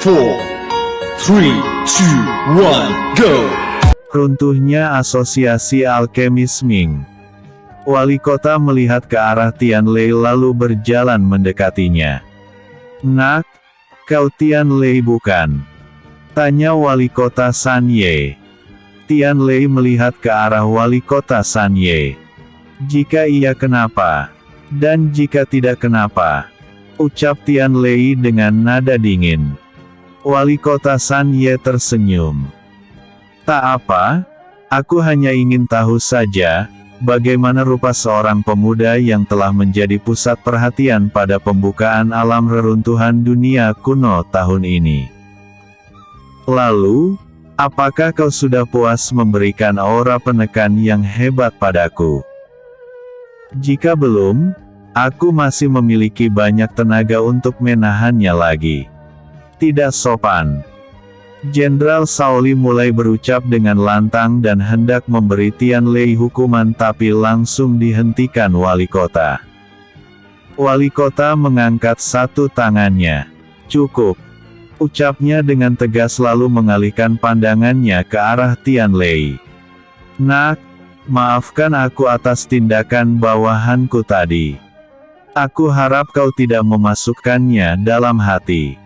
4, 3, 2, 1, go! Runtuhnya asosiasi alkemis Ming. Wali kota melihat ke arah Tianlei lalu berjalan mendekatinya. "Nak, kau Tianlei bukan?" tanya wali kota San Ye. Tianlei melihat ke arah wali kota San Ye. "Jika iya kenapa? Dan jika tidak kenapa?" ucap Tianlei dengan nada dingin. Wali kota San Ye tersenyum. "Tak apa, aku hanya ingin tahu saja, bagaimana rupa seorang pemuda yang telah menjadi pusat perhatian pada pembukaan alam reruntuhan dunia kuno tahun ini. Lalu, apakah kau sudah puas memberikan aura penekan yang hebat padaku? Jika belum, aku masih memiliki banyak tenaga untuk menahannya lagi." "Tidak sopan." Jenderal Shaoli mulai berucap dengan lantang dan hendak memberi Tianlei hukuman tapi langsung dihentikan wali kota. Wali kota mengangkat satu tangannya. "Cukup," ucapnya dengan tegas lalu mengalihkan pandangannya ke arah Tianlei. "Nak, maafkan aku atas tindakan bawahanku tadi. Aku harap kau tidak memasukkannya dalam hati.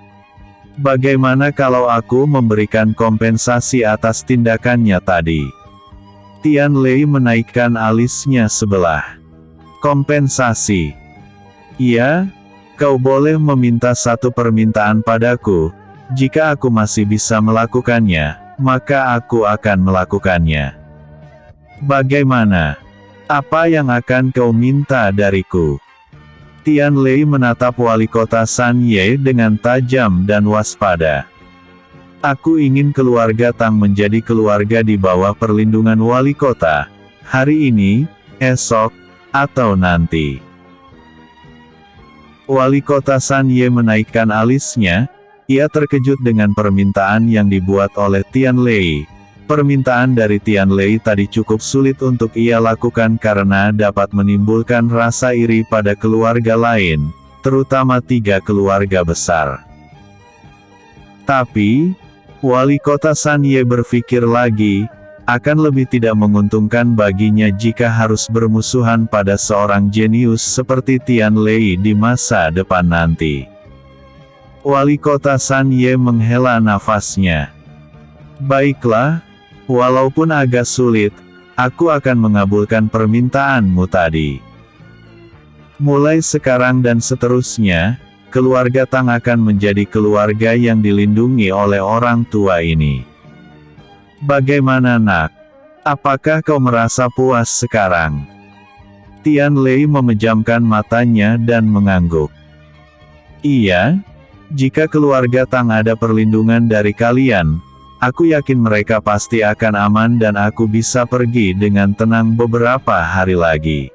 Bagaimana kalau aku memberikan kompensasi atas tindakannya tadi?" Tianlei menaikkan alisnya sebelah. "Kompensasi? Iya, kau boleh meminta satu permintaan padaku. Jika aku masih bisa melakukannya, maka aku akan melakukannya." "Bagaimana? Apa yang akan kau minta dariku?" Tianlei menatap wali kota San Ye dengan tajam dan waspada. "Aku ingin keluarga Tang menjadi keluarga di bawah perlindungan wali kota, hari ini, esok, atau nanti." Wali kota San Ye menaikkan alisnya, ia terkejut dengan permintaan yang dibuat oleh Tianlei. Permintaan dari Tianlei tadi cukup sulit untuk ia lakukan karena dapat menimbulkan rasa iri pada keluarga lain, terutama 3 keluarga besar. Tapi, wali kota San Ye berpikir lagi, akan lebih tidak menguntungkan baginya jika harus bermusuhan pada seorang jenius seperti Tianlei di masa depan nanti. Wali kota San Ye menghela nafasnya. "Baiklah, walaupun agak sulit, aku akan mengabulkan permintaanmu tadi. Mulai sekarang dan seterusnya, keluarga Tang akan menjadi keluarga yang dilindungi oleh orang tua ini. Bagaimana nak? Apakah kau merasa puas sekarang?" Tianlei memejamkan matanya dan mengangguk. "Iya, jika keluarga Tang ada perlindungan dari kalian, aku yakin mereka pasti akan aman dan aku bisa pergi dengan tenang beberapa hari lagi."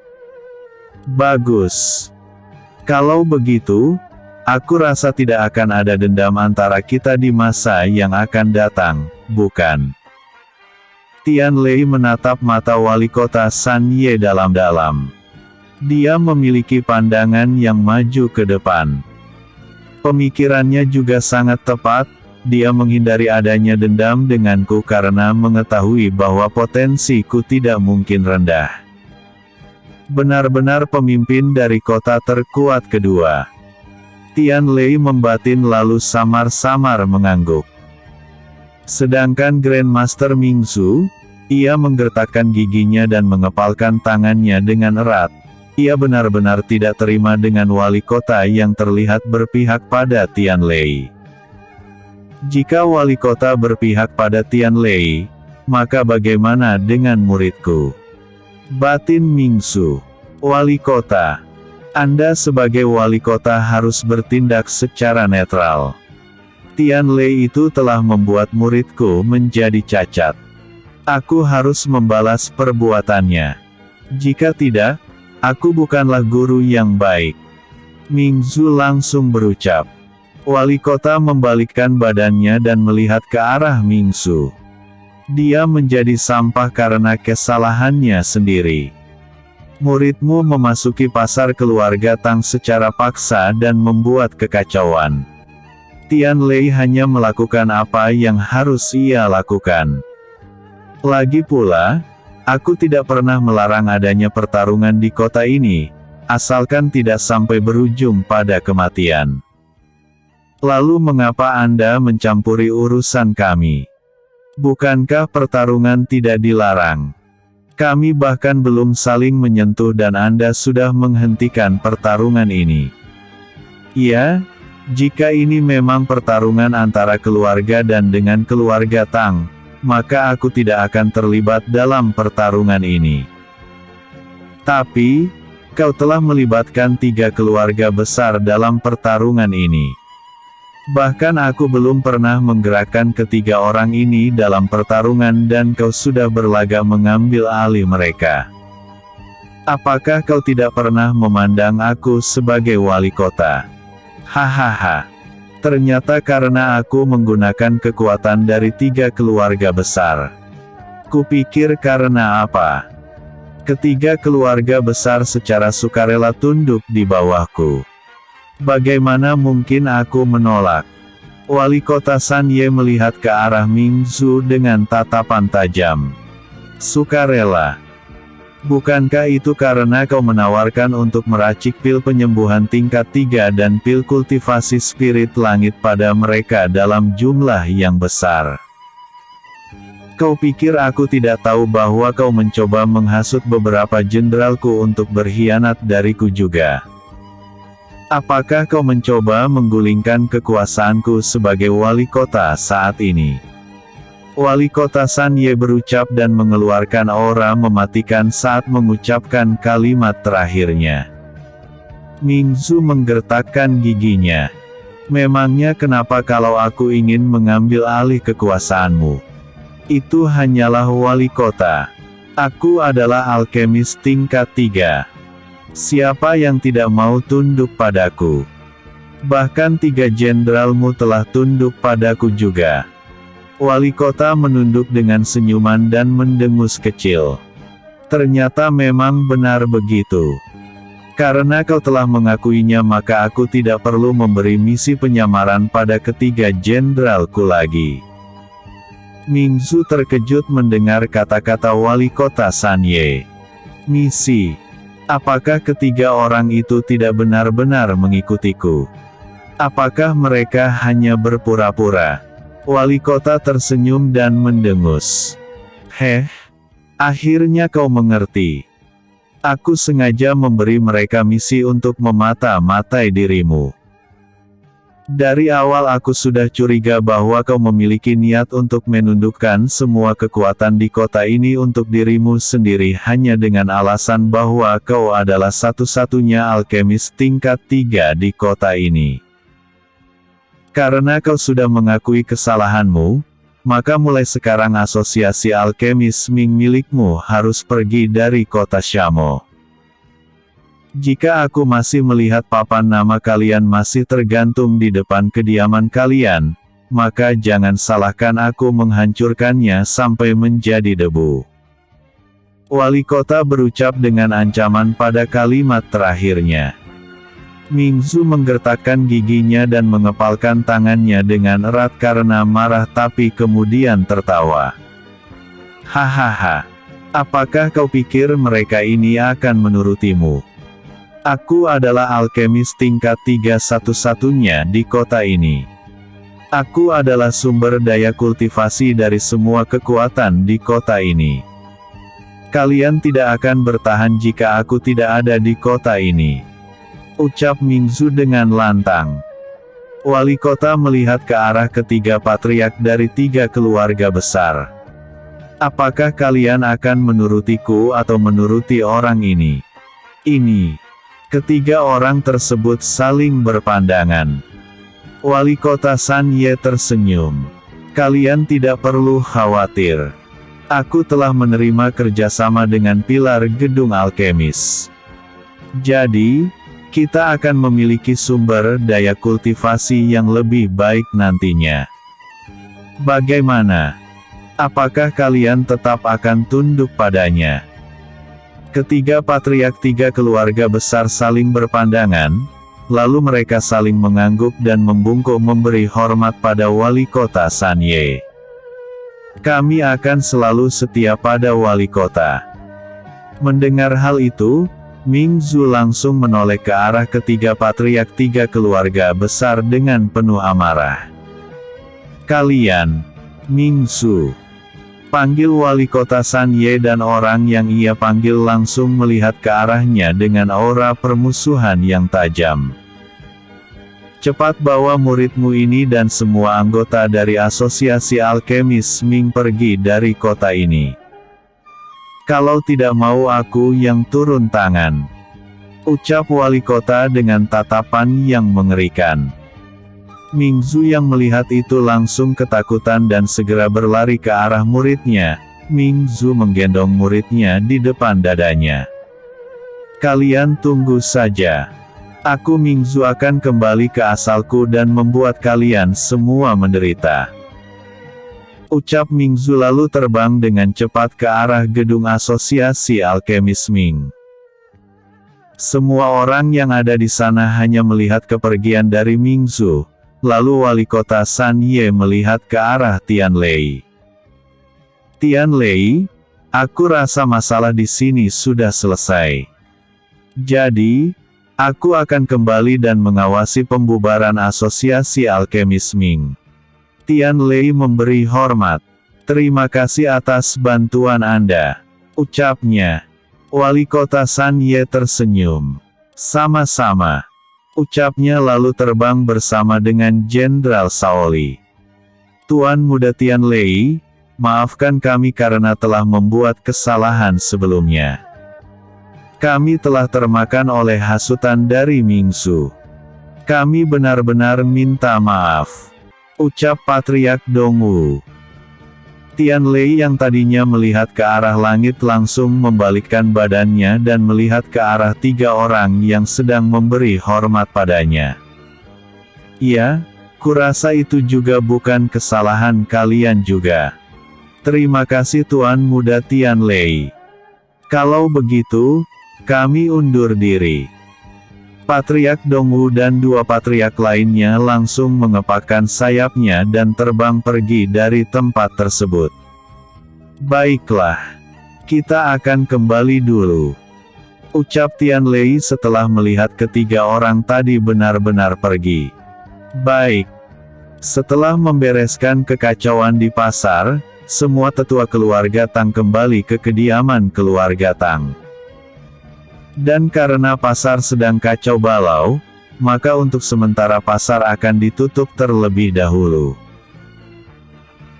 "Bagus. Kalau begitu, aku rasa tidak akan ada dendam antara kita di masa yang akan datang, bukan?" Tianlei menatap mata wali kota San Ye dalam-dalam. Dia memiliki pandangan yang maju ke depan. Pemikirannya juga sangat tepat. Dia menghindari adanya dendam denganku karena mengetahui bahwa potensiku tidak mungkin rendah. Benar-benar pemimpin dari kota terkuat kedua. Tianlei membatin lalu samar-samar mengangguk. Sedangkan Grandmaster Mingzu, ia menggertakkan giginya dan mengepalkan tangannya dengan erat. Ia benar-benar tidak terima dengan wali kota yang terlihat berpihak pada Tianlei. Jika wali kota berpihak pada Tianlei, maka bagaimana dengan muridku? Batin Mingzu. "Wali kota, Anda sebagai wali kota harus bertindak secara netral. Tianlei itu telah membuat muridku menjadi cacat. Aku harus membalas perbuatannya. Jika tidak, aku bukanlah guru yang baik." Mingzu langsung berucap. Wali kota membalikkan badannya dan melihat ke arah Mingzu. Dia menjadi sampah karena kesalahannya sendiri. Muridmu memasuki pasar keluarga Tang secara paksa dan membuat kekacauan. Tian Lei hanya melakukan apa yang harus ia lakukan. Lagi pula, aku tidak pernah melarang adanya pertarungan di kota ini, asalkan tidak sampai berujung pada kematian. Lalu mengapa Anda mencampuri urusan kami? Bukankah pertarungan tidak dilarang? Kami bahkan belum saling menyentuh dan Anda sudah menghentikan pertarungan ini. Ya, jika ini memang pertarungan antara keluarga dan dengan keluarga Tang, maka aku tidak akan terlibat dalam pertarungan ini. Tapi, kau telah melibatkan 3 keluarga besar dalam pertarungan ini. Bahkan aku belum pernah menggerakkan ketiga orang ini dalam pertarungan dan kau sudah berlagak mengambil alih mereka. Apakah kau tidak pernah memandang aku sebagai wali kota? Hahaha. Ternyata karena aku menggunakan kekuatan dari 3 keluarga besar. Kupikir karena apa? Ketiga keluarga besar secara sukarela tunduk di bawahku. Bagaimana mungkin aku menolak? Wali kota San Ye melihat ke arah Ming Zhu dengan tatapan tajam. Sukarela. Bukankah itu karena kau menawarkan untuk meracik pil penyembuhan tingkat 3 dan pil kultivasi spirit langit pada mereka dalam jumlah yang besar? Kau pikir aku tidak tahu bahwa kau mencoba menghasut beberapa jenderalku untuk berkhianat dariku juga? Apakah kau mencoba menggulingkan kekuasaanku sebagai wali kota saat ini? Wali kota San Ye berucap dan mengeluarkan aura mematikan saat mengucapkan kalimat terakhirnya. Ming Zhu menggertakkan giginya. Memangnya kenapa kalau aku ingin mengambil alih kekuasaanmu? Itu hanyalah wali kota. Aku adalah alkemis tingkat 3. Siapa yang tidak mau tunduk padaku? Bahkan 3 jenderalmu telah tunduk padaku juga. Wali kota menunduk dengan senyuman dan mendengus kecil. Ternyata memang benar begitu. Karena kau telah mengakuinya maka aku tidak perlu memberi misi penyamaran pada ketiga jenderalku lagi. Ming Zhu terkejut mendengar kata-kata wali kota San Ye. Misi. Apakah ketiga orang itu tidak benar-benar mengikutiku? Apakah mereka hanya berpura-pura? Wali kota tersenyum dan mendengus. Akhirnya kau mengerti. Aku sengaja memberi mereka misi untuk memata-matai dirimu. Dari awal aku sudah curiga bahwa kau memiliki niat untuk menundukkan semua kekuatan di kota ini untuk dirimu sendiri hanya dengan alasan bahwa kau adalah satu-satunya alkemis tingkat 3 di kota ini. Karena kau sudah mengakui kesalahanmu, maka mulai sekarang asosiasi alkemis Ming milikmu harus pergi dari kota Shamo. Jika aku masih melihat papan nama kalian masih tergantung di depan kediaman kalian, maka jangan salahkan aku menghancurkannya sampai menjadi debu. Wali kota berucap dengan ancaman pada kalimat terakhirnya. Ming Zhu menggertakkan giginya dan mengepalkan tangannya dengan erat karena marah tapi kemudian tertawa. Hahaha. Apakah kau pikir mereka ini akan menurutimu? Aku adalah alkemis tingkat 3 satu-satunya di kota ini. Aku adalah sumber daya kultivasi dari semua kekuatan di kota ini. Kalian tidak akan bertahan jika aku tidak ada di kota ini. Ucap Ming Zhu dengan lantang. Wali kota melihat ke arah ketiga patriark dari 3 keluarga besar. Apakah kalian akan menurutiku atau menuruti orang ini? Ketiga orang tersebut saling berpandangan. Wali kota San Ye tersenyum. Kalian tidak perlu khawatir. Aku telah menerima kerjasama dengan pilar gedung alkemis. Jadi, kita akan memiliki sumber daya kultivasi yang lebih baik nantinya. Bagaimana? Apakah kalian tetap akan tunduk padanya? Ketiga patriark 3 keluarga besar saling berpandangan, lalu mereka saling mengangguk dan membungkuk memberi hormat pada wali kota Sanye. Kami akan selalu setia pada wali kota. Mendengar hal itu, Ming Zhu langsung menoleh ke arah ketiga patriark tiga keluarga besar dengan penuh amarah. Kalian, Ming Zhu, panggil wali kota Sanye, dan orang yang ia panggil langsung melihat ke arahnya dengan aura permusuhan yang tajam. Cepat bawa muridmu ini dan semua anggota dari asosiasi alkemis Ming pergi dari kota ini. Kalau tidak mau aku yang turun tangan, ucap wali kota dengan tatapan yang mengerikan. Ming Zhu yang melihat itu langsung ketakutan dan segera berlari ke arah muridnya. Ming Zhu menggendong muridnya di depan dadanya. Kalian tunggu saja. Aku Ming Zhu akan kembali ke asalku dan membuat kalian semua menderita. Ucap Ming Zhu lalu terbang dengan cepat ke arah gedung asosiasi alkemis Ming. Semua orang yang ada di sana hanya melihat kepergian dari Ming Zhu. Lalu wali kota Sanye melihat ke arah Tian Lei. Tian Lei, aku rasa masalah di sini sudah selesai. Jadi, aku akan kembali dan mengawasi pembubaran asosiasi alkemis Ming. Tian Lei memberi hormat. Terima kasih atas bantuan Anda, ucapnya. Wali kota Sanye tersenyum. Sama-sama, ucapnya lalu terbang bersama dengan Jenderal Shaoli. Tuan Muda Tian Lei, maafkan kami karena telah membuat kesalahan sebelumnya. Kami telah termakan oleh hasutan dari Ming Zhu. Kami benar-benar minta maaf, ucap Patriark Dongwu. Tian Lei yang tadinya melihat ke arah langit langsung membalikkan badannya dan melihat ke arah tiga orang yang sedang memberi hormat padanya. Ya, kurasa itu juga bukan kesalahan kalian juga. Terima kasih Tuan Muda Tian Lei. Kalau begitu, kami undur diri. Patriark Dongwu dan dua patriark lainnya langsung mengepakkan sayapnya dan terbang pergi dari tempat tersebut. Baiklah, kita akan kembali dulu, ucap Tian Lei setelah melihat ketiga orang tadi benar-benar pergi. Baik. Setelah membereskan kekacauan di pasar, semua tetua keluarga Tang kembali ke kediaman keluarga Tang. Dan karena pasar sedang kacau balau, maka untuk sementara pasar akan ditutup terlebih dahulu.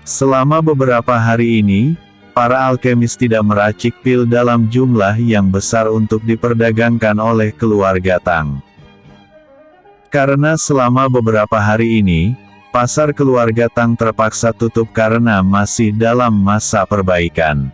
Selama beberapa hari ini, para alkemis tidak meracik pil dalam jumlah yang besar untuk diperdagangkan oleh keluarga Tang. Karena selama beberapa hari ini, pasar keluarga Tang terpaksa tutup karena masih dalam masa perbaikan.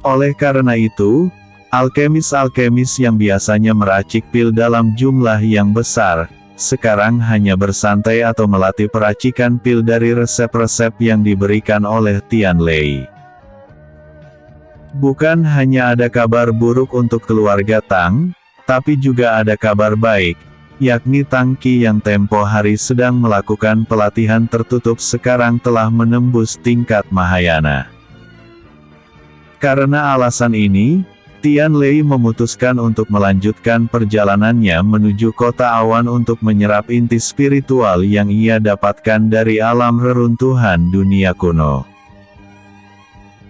Oleh karena itu, alkemis-alkemis yang biasanya meracik pil dalam jumlah yang besar, sekarang hanya bersantai atau melatih peracikan pil dari resep-resep yang diberikan oleh Tian Lei. Bukan hanya ada kabar buruk untuk keluarga Tang, tapi juga ada kabar baik, yakni Tang Qi yang tempo hari sedang melakukan pelatihan tertutup sekarang telah menembus tingkat Mahayana. Karena alasan ini, Tian Lei memutuskan untuk melanjutkan perjalanannya menuju kota awan untuk menyerap inti spiritual yang ia dapatkan dari alam reruntuhan dunia kuno.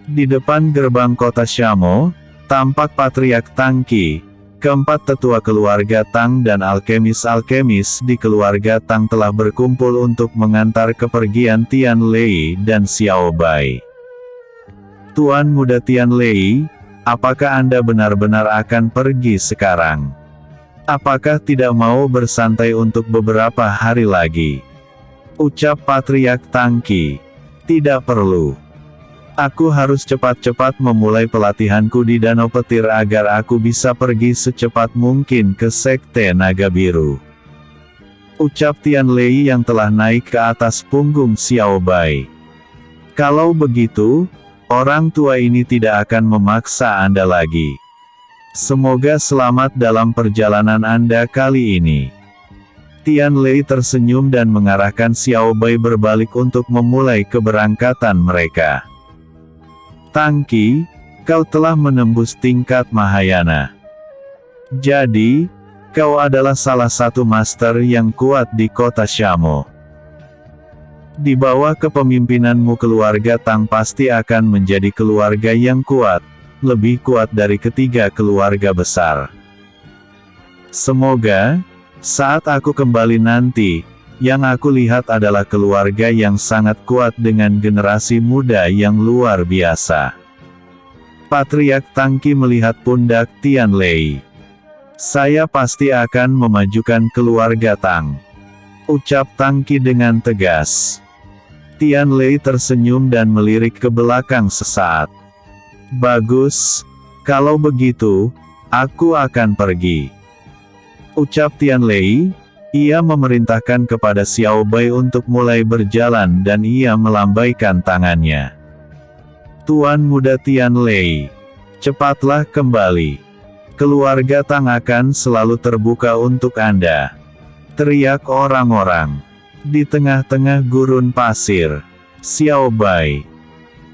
Di depan gerbang kota Shamo, tampak Patriark Tang Qi, keempat tetua keluarga Tang dan alkemis-alkemis di keluarga Tang telah berkumpul untuk mengantar kepergian Tian Lei dan Xiao Bai. Tuan Muda Tian Lei, apakah Anda benar-benar akan pergi sekarang? Apakah tidak mau bersantai untuk beberapa hari lagi? Ucap Patriark Tang Qi. Tidak perlu. Aku harus cepat-cepat memulai pelatihanku di Danau Petir agar aku bisa pergi secepat mungkin ke Sekte Naga Biru. Ucap Tian Lei yang telah naik ke atas punggung Xiao Bai. Kalau begitu, orang tua ini tidak akan memaksa Anda lagi. Semoga selamat dalam perjalanan Anda kali ini. Tian Lei tersenyum dan mengarahkan Xiao Bai berbalik untuk memulai keberangkatan mereka. Tangki, kau telah menembus tingkat Mahayana. Jadi, kau adalah salah satu master yang kuat di kota Shamo. Di bawah kepemimpinanmu keluarga Tang pasti akan menjadi keluarga yang kuat, lebih kuat dari ketiga keluarga besar. Semoga, saat aku kembali nanti, yang aku lihat adalah keluarga yang sangat kuat dengan generasi muda yang luar biasa. Patriark Tangki melihat pundak Tian Lei. Saya pasti akan memajukan keluarga Tang, ucap Tangki dengan tegas. Tian Lei tersenyum dan melirik ke belakang sesaat. Bagus, kalau begitu, aku akan pergi. Ucap Tian Lei, ia memerintahkan kepada Xiao Bai untuk mulai berjalan dan ia melambaikan tangannya. Tuan muda Tian Lei, cepatlah kembali. Keluarga Tang akan selalu terbuka untuk Anda. Teriak orang-orang. Di tengah-tengah gurun pasir. Xiao Bai,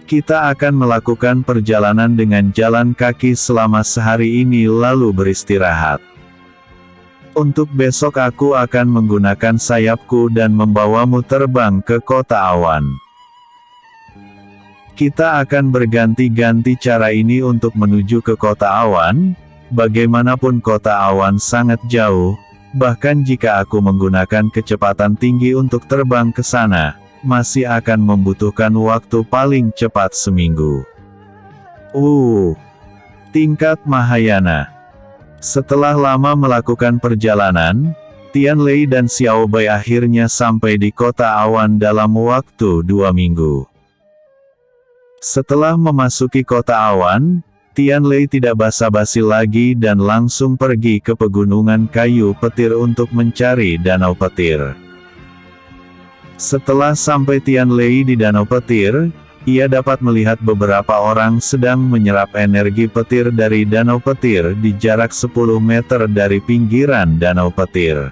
kita akan melakukan perjalanan dengan jalan kaki selama sehari ini lalu beristirahat. Untuk besok aku akan menggunakan sayapku dan membawamu terbang ke kota awan. Kita akan berganti-ganti cara ini untuk menuju ke kota awan. Bagaimanapun kota awan sangat jauh, bahkan jika aku menggunakan kecepatan tinggi untuk terbang ke sana, masih akan membutuhkan waktu paling cepat seminggu. Tingkat Mahayana. Setelah lama melakukan perjalanan, Tian Lei dan Xiao Bai akhirnya sampai di kota awan dalam waktu 2 minggu. Setelah memasuki kota awan, Tian Lei tidak basa-basi lagi dan langsung pergi ke pegunungan kayu petir untuk mencari danau petir. Setelah sampai Tian Lei di danau petir, ia dapat melihat beberapa orang sedang menyerap energi petir dari danau petir di jarak 10 meter dari pinggiran danau petir.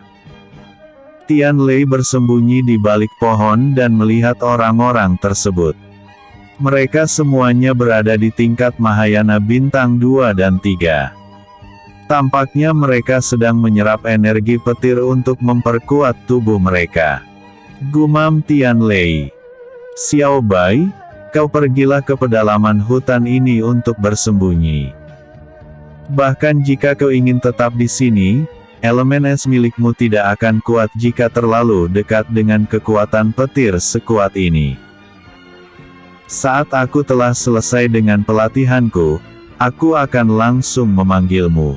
Tian Lei bersembunyi di balik pohon dan melihat orang-orang tersebut. Mereka semuanya berada di tingkat Mahayana bintang 2 dan 3. Tampaknya mereka sedang menyerap energi petir untuk memperkuat tubuh mereka. Gumam Tian Lei. Xiao Bai, kau pergilah ke pedalaman hutan ini untuk bersembunyi. Bahkan jika kau ingin tetap di sini, elemen es milikmu tidak akan kuat jika terlalu dekat dengan kekuatan petir sekuat ini. Saat aku telah selesai dengan pelatihanku, aku akan langsung memanggilmu.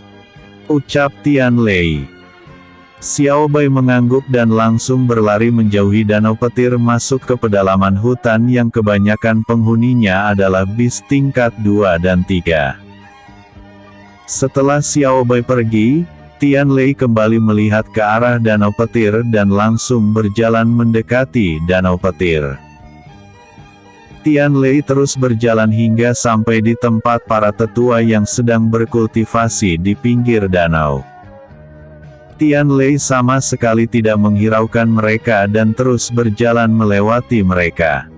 Ucap Tian Lei. Xiao Bai mengangguk dan langsung berlari menjauhi danau petir masuk ke pedalaman hutan yang kebanyakan penghuninya adalah bis tingkat 2 dan 3. Setelah Xiao Bai pergi, Tian Lei kembali melihat ke arah danau petir dan langsung berjalan mendekati danau petir. Tian Lei terus berjalan hingga sampai di tempat para tetua yang sedang berkultivasi di pinggir danau. Tian Lei sama sekali tidak menghiraukan mereka dan terus berjalan melewati mereka.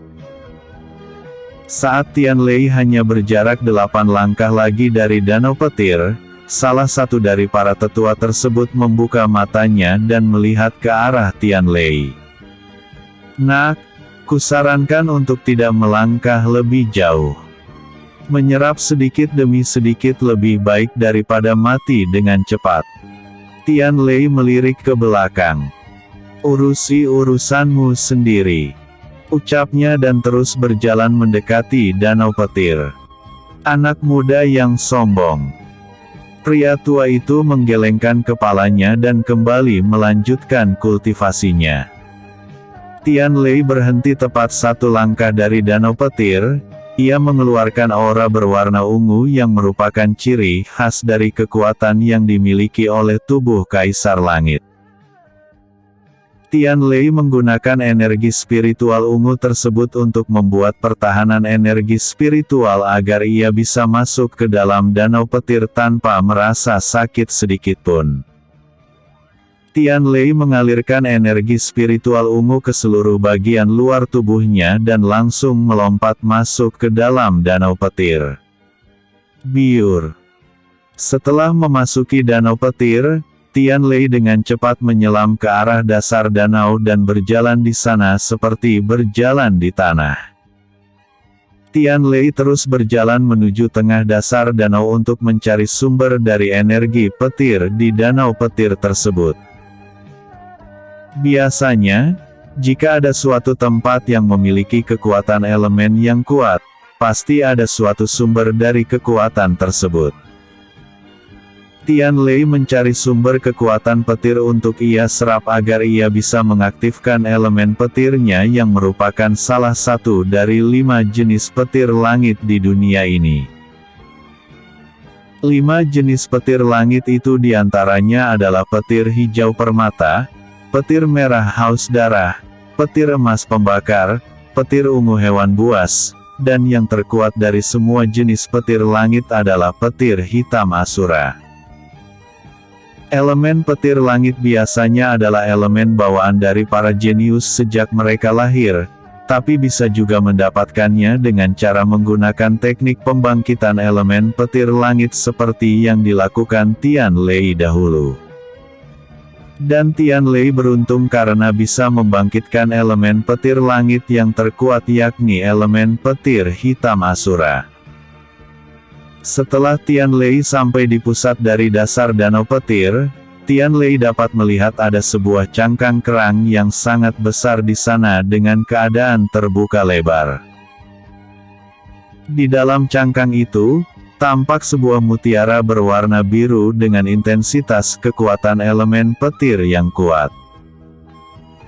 Saat Tian Lei hanya berjarak 8 langkah lagi dari danau petir, salah satu dari para tetua tersebut membuka matanya dan melihat ke arah Tian Lei. Nak, kusarankan untuk tidak melangkah lebih jauh. Menyerap sedikit demi sedikit lebih baik daripada mati dengan cepat. Tian Lei melirik ke belakang. Urusi urusanmu sendiri, ucapnya dan terus berjalan mendekati danau petir. Anak muda yang sombong. Pria tua itu menggelengkan kepalanya dan kembali melanjutkan kultivasinya. Tian Lei berhenti tepat 1 langkah dari danau petir. Ia mengeluarkan aura berwarna ungu yang merupakan ciri khas dari kekuatan yang dimiliki oleh tubuh Kaisar Langit. Tian Lei menggunakan energi spiritual ungu tersebut untuk membuat pertahanan energi spiritual agar ia bisa masuk ke dalam danau petir tanpa merasa sakit sedikitpun. Tian Lei mengalirkan energi spiritual ungu ke seluruh bagian luar tubuhnya dan langsung melompat masuk ke dalam danau petir. Biur. Setelah memasuki danau petir, Tian Lei dengan cepat menyelam ke arah dasar danau dan berjalan di sana seperti berjalan di tanah. Tian Lei terus berjalan menuju tengah dasar danau untuk mencari sumber dari energi petir di danau petir tersebut. Biasanya, jika ada suatu tempat yang memiliki kekuatan elemen yang kuat, pasti ada suatu sumber dari kekuatan tersebut. Tian Lei mencari sumber kekuatan petir untuk ia serap agar ia bisa mengaktifkan elemen petirnya yang merupakan salah satu dari 5 jenis petir langit di dunia ini. 5 jenis petir langit itu diantaranya adalah petir hijau permata, petir merah haus darah, petir emas pembakar, petir ungu hewan buas, dan yang terkuat dari semua jenis petir langit adalah petir hitam Asura. Elemen petir langit biasanya adalah elemen bawaan dari para jenius sejak mereka lahir, tapi bisa juga mendapatkannya dengan cara menggunakan teknik pembangkitan elemen petir langit seperti yang dilakukan Tian Lei dahulu. Dan Tian Lei beruntung karena bisa membangkitkan elemen petir langit yang terkuat yakni elemen petir hitam Asura. Setelah Tian Lei sampai di pusat dari dasar danau petir, Tian Lei dapat melihat ada sebuah cangkang kerang yang sangat besar di sana dengan keadaan terbuka lebar. Di dalam cangkang itu, tampak sebuah mutiara berwarna biru dengan intensitas kekuatan elemen petir yang kuat.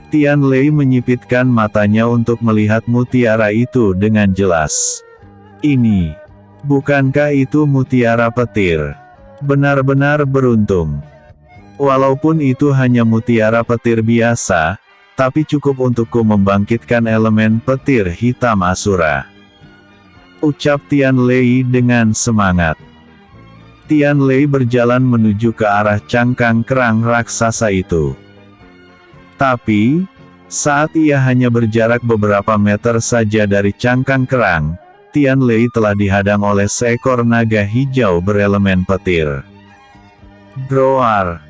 Tian Lei menyipitkan matanya untuk melihat mutiara itu dengan jelas. Bukankah itu mutiara petir? Benar-benar beruntung. Walaupun itu hanya mutiara petir biasa, tapi cukup untukku membangkitkan elemen petir hitam Asura. Ucap Tian Lei dengan semangat. Tian Lei berjalan menuju ke arah cangkang kerang raksasa itu. Tapi, saat ia hanya berjarak beberapa meter saja dari cangkang kerang, Tian Lei telah dihadang oleh seekor naga hijau berelemen petir. Groar!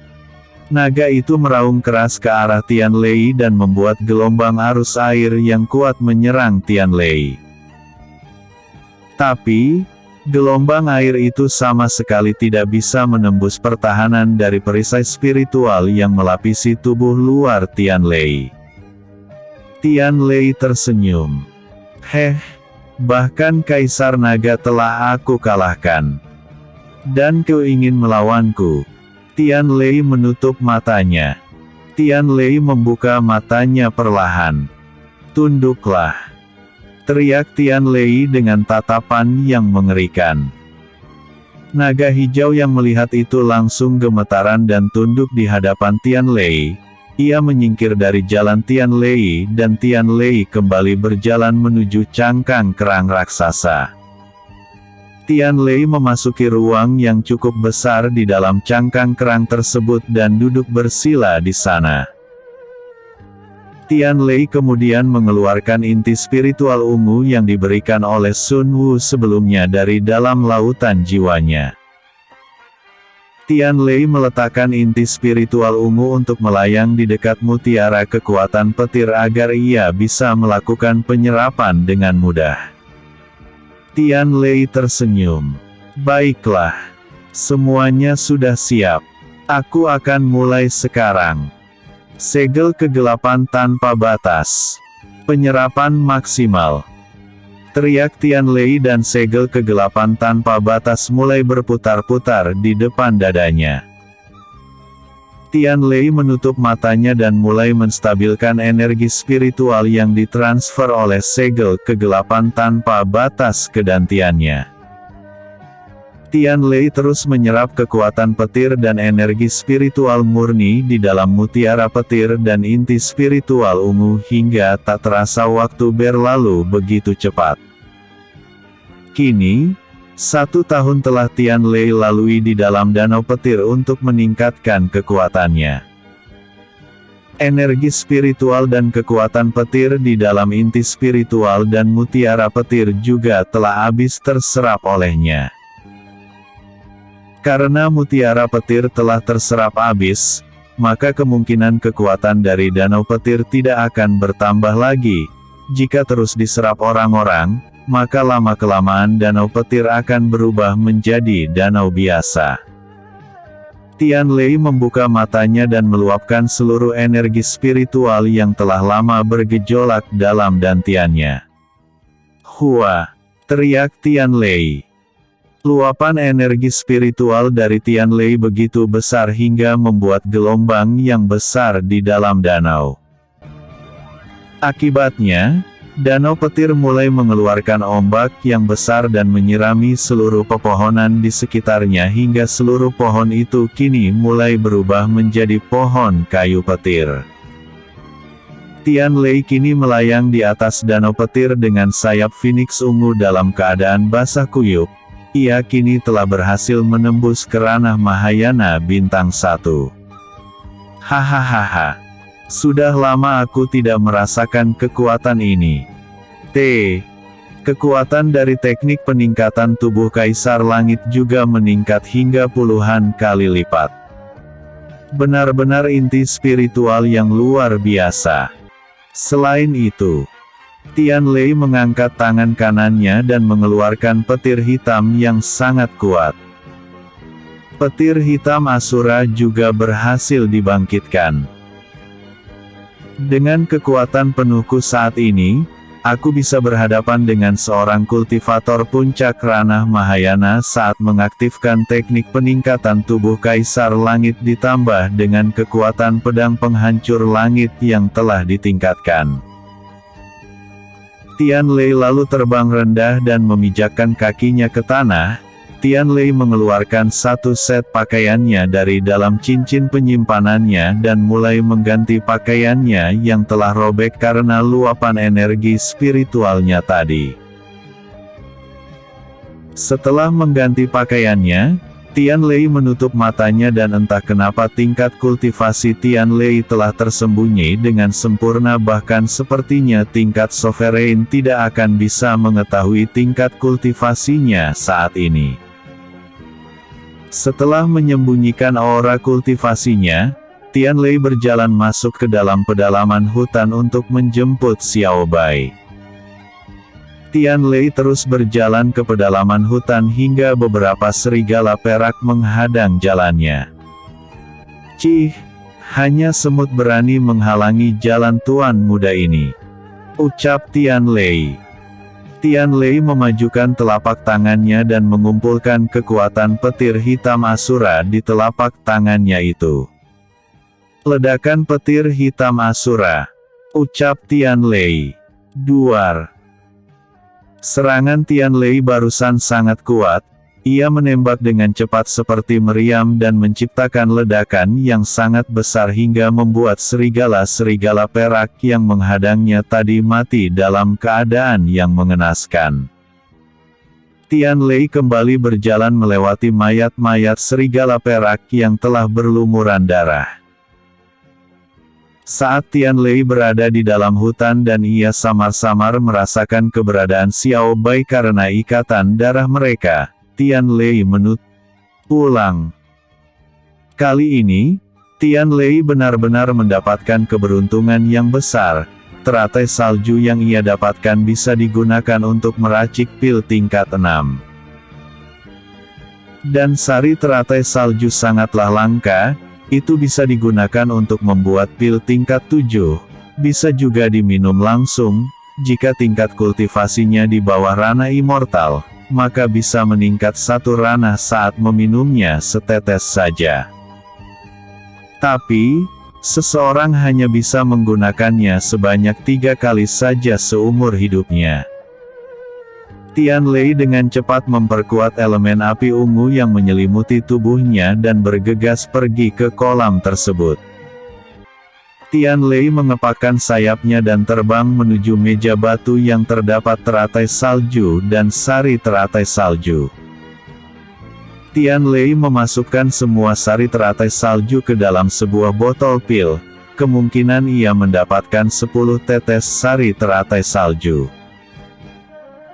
Naga itu meraung keras ke arah Tian Lei dan membuat gelombang arus air yang kuat menyerang Tian Lei. Tapi, gelombang air itu sama sekali tidak bisa menembus pertahanan dari perisai spiritual yang melapisi tubuh luar Tian Lei. Tian Lei tersenyum. Bahkan Kaisar Naga telah aku kalahkan. Dan kau ingin melawanku? Tian Lei menutup matanya. Tian Lei membuka matanya perlahan. Tunduklah! Teriak Tian Lei dengan tatapan yang mengerikan. Naga hijau yang melihat itu langsung gemetaran dan tunduk di hadapan Tian Lei. Ia menyingkir dari jalan Tian Lei dan Tian Lei kembali berjalan menuju cangkang kerang raksasa. Tian Lei memasuki ruang yang cukup besar di dalam cangkang kerang tersebut dan duduk bersila di sana. Tian Lei kemudian mengeluarkan inti spiritual ungu yang diberikan oleh Sun Wu sebelumnya dari dalam lautan jiwanya. Tian Lei meletakkan inti spiritual ungu untuk melayang di dekat mutiara kekuatan petir agar ia bisa melakukan penyerapan dengan mudah. Tian Lei tersenyum. Baiklah. Semuanya sudah siap. Aku akan mulai sekarang. Segel kegelapan tanpa batas. Penyerapan maksimal. Teriak Tian Lei dan segel kegelapan tanpa batas mulai berputar-putar di depan dadanya. Tian Lei menutup matanya dan mulai menstabilkan energi spiritual yang ditransfer oleh segel kegelapan tanpa batas ke dantiannya. Tian Lei terus menyerap kekuatan petir dan energi spiritual murni di dalam mutiara petir dan inti spiritual ungu hingga tak terasa waktu berlalu begitu cepat. Kini, 1 tahun telah Tian Lei lalui di dalam danau petir untuk meningkatkan kekuatannya. Energi spiritual dan kekuatan petir di dalam inti spiritual dan mutiara petir juga telah habis terserap olehnya. Karena mutiara petir telah terserap habis, maka kemungkinan kekuatan dari danau petir tidak akan bertambah lagi. Jika terus diserap orang-orang, maka lama-kelamaan danau petir akan berubah menjadi danau biasa. Tian Lei membuka matanya dan meluapkan seluruh energi spiritual yang telah lama bergejolak dalam dantiannya. "Hua!" teriak Tian Lei. Luapan energi spiritual dari Tian Lei begitu besar hingga membuat gelombang yang besar di dalam danau. Akibatnya, danau petir mulai mengeluarkan ombak yang besar dan menyirami seluruh pepohonan di sekitarnya hingga seluruh pohon itu kini mulai berubah menjadi pohon kayu petir. Tian Lei kini melayang di atas danau petir dengan sayap Phoenix ungu dalam keadaan basah kuyup. Ia kini telah berhasil menembus ke ranah Mahayana bintang 1. Hahaha. Sudah lama aku tidak merasakan kekuatan ini. Kekuatan dari teknik peningkatan tubuh Kaisar Langit juga meningkat hingga puluhan kali lipat. Benar-benar inti spiritual yang luar biasa. Selain itu, Tian Lei mengangkat tangan kanannya dan mengeluarkan petir hitam yang sangat kuat. Petir hitam Asura juga berhasil dibangkitkan. Dengan kekuatan penuhku saat ini, aku bisa berhadapan dengan seorang kultivator puncak ranah Mahayana saat mengaktifkan teknik peningkatan tubuh Kaisar Langit ditambah dengan kekuatan pedang penghancur langit yang telah ditingkatkan. Tian Lei lalu terbang rendah dan memijakkan kakinya ke tanah. Tian Lei mengeluarkan satu set pakaiannya dari dalam cincin penyimpanannya dan mulai mengganti pakaiannya yang telah robek karena luapan energi spiritualnya tadi. Setelah mengganti pakaiannya, Tian Lei menutup matanya dan entah kenapa tingkat kultivasi Tian Lei telah tersembunyi dengan sempurna, bahkan sepertinya tingkat sovereign tidak akan bisa mengetahui tingkat kultivasinya saat ini. Setelah menyembunyikan aura kultivasinya, Tian Lei berjalan masuk ke dalam pedalaman hutan untuk menjemput Xiao Bai. Tian Lei terus berjalan ke pedalaman hutan hingga beberapa serigala perak menghadang jalannya. "Cih, hanya semut berani menghalangi jalan tuan muda ini," ucap Tian Lei. Tian Lei memajukan telapak tangannya dan mengumpulkan kekuatan petir hitam Asura di telapak tangannya itu. "Ledakan petir hitam Asura," ucap Tian Lei. Duar. Serangan Tian Lei barusan sangat kuat. Ia menembak dengan cepat seperti meriam dan menciptakan ledakan yang sangat besar hingga membuat serigala-serigala perak yang menghadangnya tadi mati dalam keadaan yang mengenaskan. Tian Lei kembali berjalan melewati mayat-mayat serigala perak yang telah berlumuran darah. Saat Tian Lei berada di dalam hutan dan ia samar-samar merasakan keberadaan Xiao Bai karena ikatan darah mereka, Tian Lei pulang. Kali ini, Tian Lei benar-benar mendapatkan keberuntungan yang besar. Teratai salju yang ia dapatkan bisa digunakan untuk meracik pil tingkat 6. Dan sari teratai salju sangatlah langka. Itu bisa digunakan untuk membuat pil tingkat 7, bisa juga diminum langsung. Jika tingkat kultivasinya di bawah ranah immortal, maka bisa meningkat 1 ranah saat meminumnya setetes saja. Tapi, seseorang hanya bisa menggunakannya sebanyak 3 kali saja seumur hidupnya. Tian Lei dengan cepat memperkuat elemen api ungu yang menyelimuti tubuhnya dan bergegas pergi ke kolam tersebut. Tian Lei mengepakkan sayapnya dan terbang menuju meja batu yang terdapat teratai salju dan sari teratai salju. Tian Lei memasukkan semua sari teratai salju ke dalam sebuah botol pil. Kemungkinan ia mendapatkan 10 tetes sari teratai salju.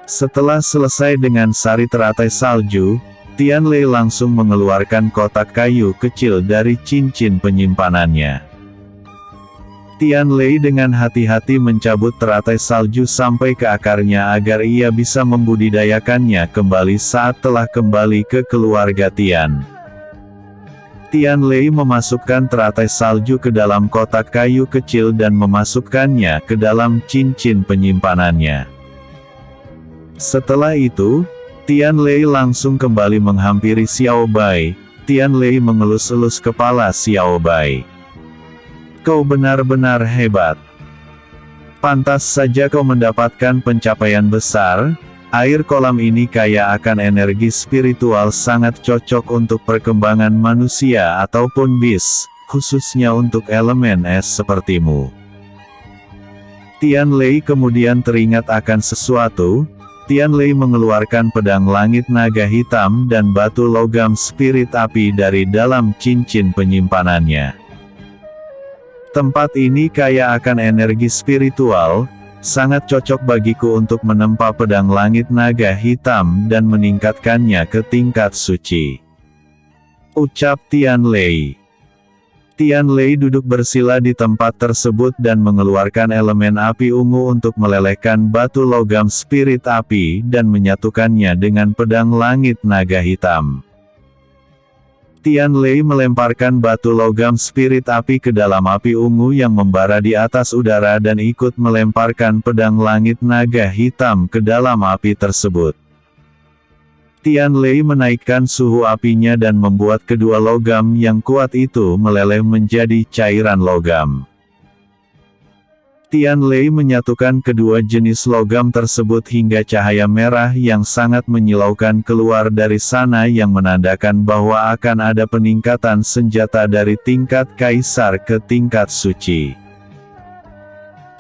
Setelah selesai dengan sari teratai salju, Tian Lei langsung mengeluarkan kotak kayu kecil dari cincin penyimpanannya. Tian Lei dengan hati-hati mencabut teratai salju sampai ke akarnya agar ia bisa membudidayakannya kembali saat telah kembali ke keluarga Tian. Tian Lei memasukkan teratai salju ke dalam kotak kayu kecil dan memasukkannya ke dalam cincin penyimpanannya. Setelah itu, Tian Lei langsung kembali menghampiri Xiao Bai. Tian Lei mengelus-elus kepala Xiao Bai. Kau benar-benar hebat. Pantas saja kau mendapatkan pencapaian besar. Air kolam ini kaya akan energi spiritual sangat cocok untuk perkembangan manusia ataupun bis, khususnya untuk elemen es sepertimu. Tian Lei kemudian teringat akan sesuatu. Tian Lei mengeluarkan pedang langit naga hitam dan batu logam spirit api dari dalam cincin penyimpanannya. Tempat ini kaya akan energi spiritual, sangat cocok bagiku untuk menempa pedang langit naga hitam dan meningkatkannya ke tingkat suci. Ucap Tian Lei. Tian Lei duduk bersila di tempat tersebut dan mengeluarkan elemen api ungu untuk melelehkan batu logam spirit api dan menyatukannya dengan pedang langit naga hitam. Tian Lei melemparkan batu logam spirit api ke dalam api ungu yang membara di atas udara dan ikut melemparkan pedang langit naga hitam ke dalam api tersebut. Tian Lei menaikkan suhu apinya dan membuat kedua logam yang kuat itu meleleh menjadi cairan logam. Tian Lei menyatukan kedua jenis logam tersebut hingga cahaya merah yang sangat menyilaukan keluar dari sana yang menandakan bahwa akan ada peningkatan senjata dari tingkat kaisar ke tingkat suci.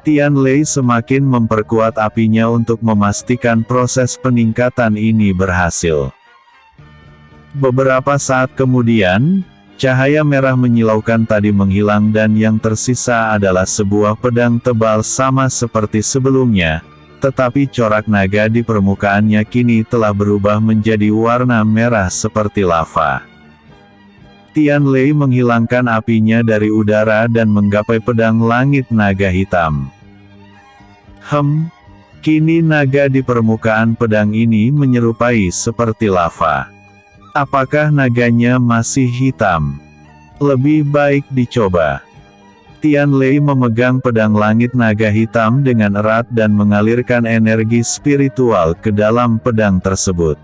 Tian Lei semakin memperkuat apinya untuk memastikan proses peningkatan ini berhasil. Beberapa saat kemudian, cahaya merah menyilaukan tadi menghilang dan yang tersisa adalah sebuah pedang tebal sama seperti sebelumnya, tetapi corak naga di permukaannya kini telah berubah menjadi warna merah seperti lava. Tian Lei menghilangkan apinya dari udara dan menggapai pedang langit naga hitam. Kini naga di permukaan pedang ini menyerupai seperti lava. Apakah naganya masih hitam? Lebih baik dicoba. Tian Lei memegang pedang langit naga hitam dengan erat dan mengalirkan energi spiritual ke dalam pedang tersebut.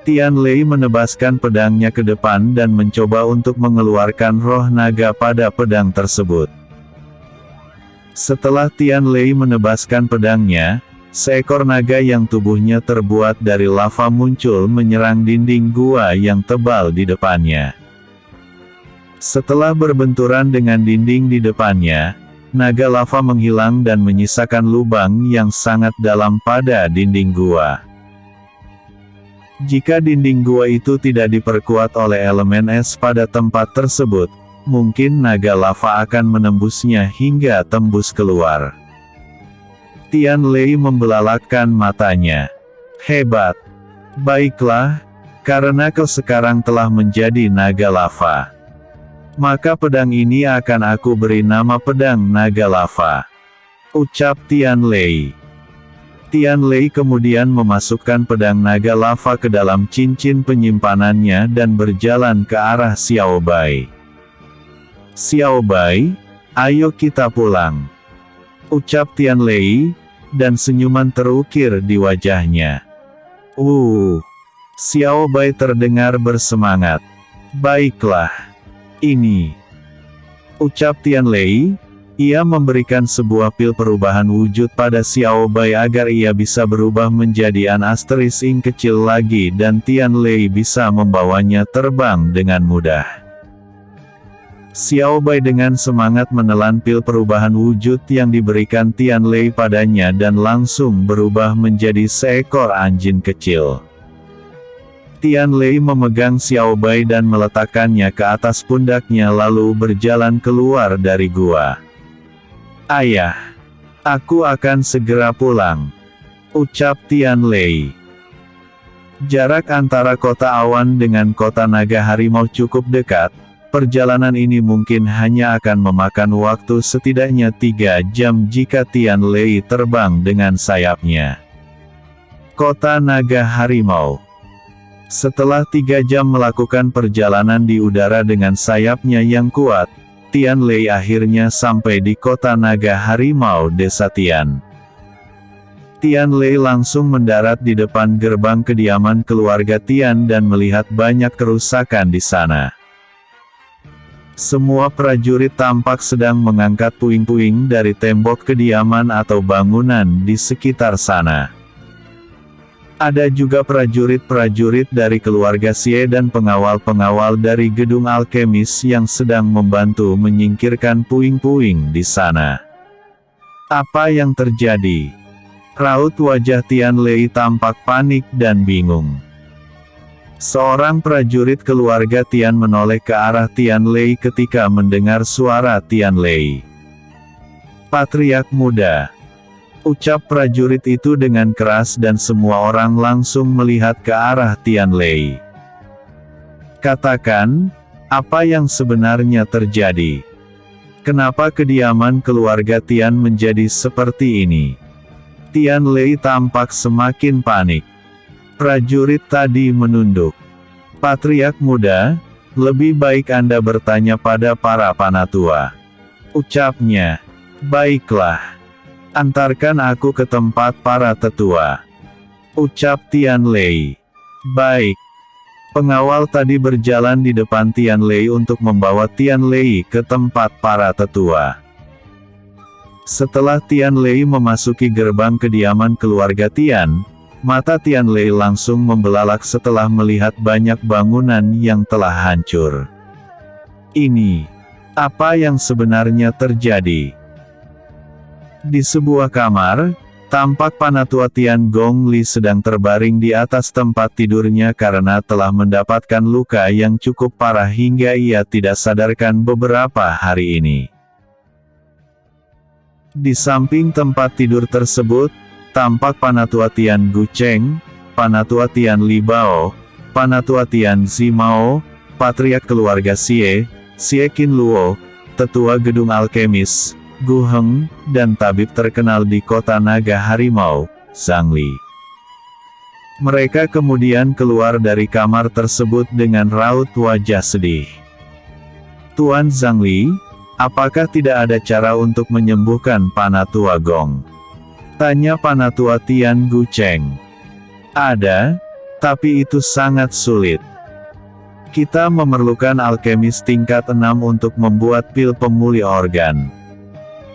Tian Lei menebaskan pedangnya ke depan dan mencoba untuk mengeluarkan roh naga pada pedang tersebut. Setelah Tian Lei menebaskan pedangnya, seekor naga yang tubuhnya terbuat dari lava muncul menyerang dinding gua yang tebal di depannya. Setelah berbenturan dengan dinding di depannya, naga lava menghilang dan menyisakan lubang yang sangat dalam pada dinding gua. Jika dinding gua itu tidak diperkuat oleh elemen es pada tempat tersebut, mungkin naga lava akan menembusnya hingga tembus keluar. Tian Lei membelalakkan matanya. Hebat. Baiklah, karena kau sekarang telah menjadi naga lava, maka pedang ini akan aku beri nama pedang naga lava. Ucap Tian Lei. Tian Lei kemudian memasukkan pedang naga lava ke dalam cincin penyimpanannya dan berjalan ke arah Xiao Bai. Xiao Bai, ayo kita pulang. Ucap Tian Lei, dan senyuman terukir di wajahnya. Xiao Bai terdengar bersemangat. Baiklah. Ini. Ucap Tian Lei, Ia memberikan sebuah pil perubahan wujud pada Xiao Bai agar ia bisa berubah menjadi an asterisk ing kecil lagi dan Tian Lei bisa membawanya terbang dengan mudah. Xiao Bai dengan semangat menelan pil perubahan wujud yang diberikan Tian Lei padanya dan langsung berubah menjadi seekor anjing kecil. Tian Lei memegang Xiao Bai dan meletakkannya ke atas pundaknya lalu berjalan keluar dari gua. "Ayah, aku akan segera pulang," ucap Tian Lei. Jarak antara kota awan dengan kota naga harimau cukup dekat, perjalanan ini mungkin hanya akan memakan waktu setidaknya 3 jam jika Tian Lei terbang dengan sayapnya. Kota naga harimau. Setelah 3 jam melakukan perjalanan di udara dengan sayapnya yang kuat, Tian Lei akhirnya sampai di kota naga harimau desa Tian. Tian Lei langsung mendarat di depan gerbang kediaman keluarga Tian dan melihat banyak kerusakan di sana. Semua prajurit tampak sedang mengangkat puing-puing dari tembok kediaman atau bangunan di sekitar sana. Ada juga prajurit-prajurit dari keluarga Xie dan pengawal-pengawal dari gedung alkemis yang sedang membantu menyingkirkan puing-puing di sana. "Apa yang terjadi?" Raut wajah Tian Lei tampak panik dan bingung. Seorang prajurit keluarga Tian menoleh ke arah Tian Lei ketika mendengar suara Tian Lei. "Patriark muda," ucap prajurit itu dengan keras dan semua orang langsung melihat ke arah Tian Lei. "Katakan, apa yang sebenarnya terjadi? Kenapa kediaman keluarga Tian menjadi seperti ini?" Tian Lei tampak semakin panik. Prajurit tadi menunduk. "Patriark muda, lebih baik Anda bertanya pada para panatua," ucapnya. "Baiklah. Antarkan aku ke tempat para tetua," ucap Tian Lei. "Baik." Pengawal tadi berjalan di depan Tian Lei untuk membawa Tian Lei ke tempat para tetua. Setelah Tian Lei memasuki gerbang kediaman keluarga Tian, mata Tian Lei langsung membelalak setelah melihat banyak bangunan yang telah hancur. Ini, apa yang sebenarnya terjadi? Di sebuah kamar, tampak Panatua Tian Gong Li sedang terbaring di atas tempat tidurnya karena telah mendapatkan luka yang cukup parah hingga ia tidak sadarkan beberapa hari ini. Di samping tempat tidur tersebut, tampak Panatua Tian Gu Cheng, Panatua Tian Li Bao, Panatua Tian Zi Mao, patriark keluarga Xie, Xie Qin Luo, tetua gedung alkemis, Gu Heng, dan tabib terkenal di kota naga harimau, Zhang Li. Mereka kemudian keluar dari kamar tersebut dengan raut wajah sedih. "Tuan Zhang Li, apakah tidak ada cara untuk menyembuhkan Panatua Gong?" tanya Panatua Tian Gu Cheng. "Ada, tapi itu sangat sulit. Kita memerlukan alkemis tingkat 6 untuk membuat pil pemulih organ.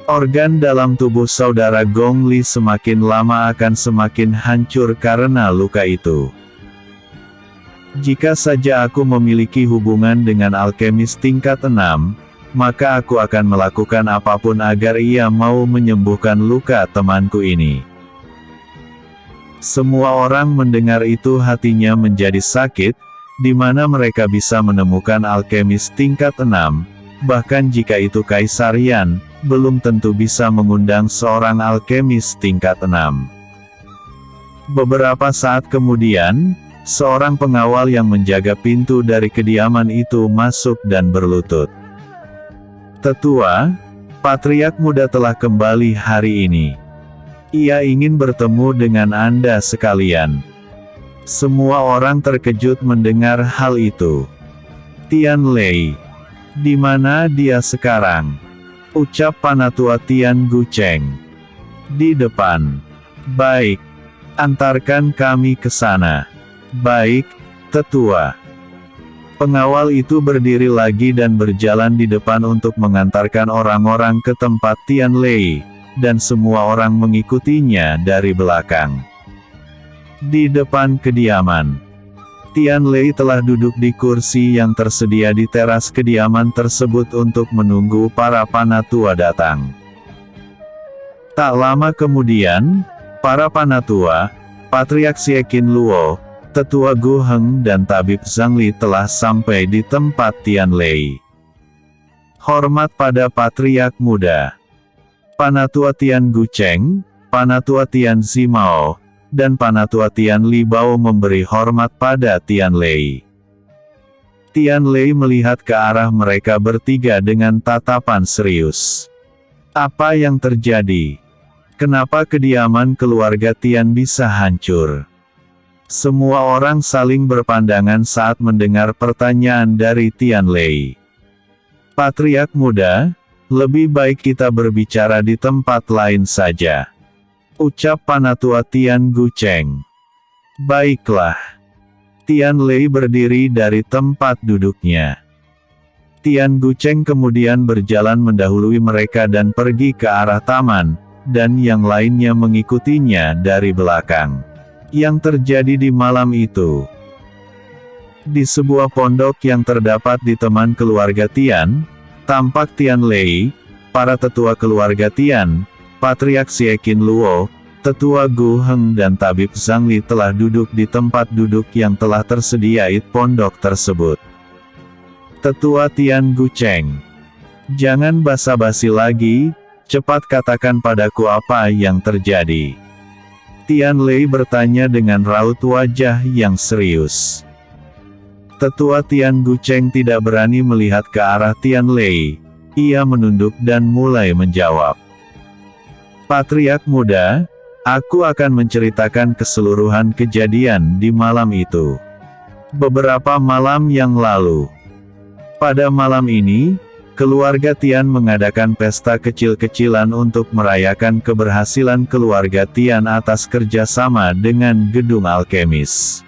Organ dalam tubuh saudara Gong Li semakin lama akan semakin hancur karena luka itu. Jika saja aku memiliki hubungan dengan alkemis tingkat 6, maka aku akan melakukan apapun agar ia mau menyembuhkan luka temanku ini." Semua orang mendengar itu hatinya menjadi sakit, di mana mereka bisa menemukan alkemis tingkat 6, bahkan jika itu Kaisar Yan, belum tentu bisa mengundang seorang alkemis tingkat 6. Beberapa saat kemudian, seorang pengawal yang menjaga pintu dari kediaman itu masuk dan berlutut. "Tetua, patriark muda telah kembali hari ini. Ia ingin bertemu dengan Anda sekalian." Semua orang terkejut mendengar hal itu. "Tian Lei, di mana dia sekarang?" ucap Panatua Tian Gu Cheng. "Di depan." "Baik. Antarkan kami ke sana." "Baik, tetua." Pengawal itu berdiri lagi dan berjalan di depan untuk mengantarkan orang-orang ke tempat Tian Lei, dan semua orang mengikutinya dari belakang. Di depan kediaman, Tian Lei telah duduk di kursi yang tersedia di teras kediaman tersebut untuk menunggu para panatua datang. Tak lama kemudian, para panatua, Patriark Xie Qinluo, Tetua Gu Heng dan Tabib Zhang Li telah sampai di tempat Tian Lei. Hormat pada Patriark Muda. Panatua Tian Gucheng, Panatua Tian Zimao, dan Panatua Tian Li Bao memberi hormat pada Tian Lei. Tian Lei melihat ke arah mereka bertiga dengan tatapan serius. Apa yang terjadi? Kenapa kediaman keluarga Tian bisa hancur? Semua orang saling berpandangan saat mendengar pertanyaan dari Tian Lei. Patriark Muda, lebih baik kita berbicara di tempat lain saja, ucap Panatua Tian Gucheng. Baiklah. Tian Lei berdiri dari tempat duduknya. Tian Gucheng kemudian berjalan mendahului mereka dan pergi ke arah taman, dan yang lainnya mengikutinya dari belakang. Yang terjadi di malam itu. Di sebuah pondok yang terdapat di teman keluarga Tian, tampak Tian Lei, para tetua keluarga Tian, Patriark Xie Qinluo, Tetua Gu Heng dan Tabib Zhang Li telah duduk di tempat duduk yang telah tersedia di pondok tersebut. Tetua Tian Gucheng, jangan basa-basi lagi, cepat katakan padaku apa yang terjadi. Tian Lei bertanya dengan raut wajah yang serius. Tetua Tian Gucheng tidak berani melihat ke arah Tian Lei. Ia menunduk dan mulai menjawab. Patriark Muda, aku akan menceritakan keseluruhan kejadian di malam itu. Beberapa malam yang lalu. Pada malam ini, keluarga Tian mengadakan pesta kecil-kecilan untuk merayakan keberhasilan keluarga Tian atas kerjasama dengan gedung alkemis.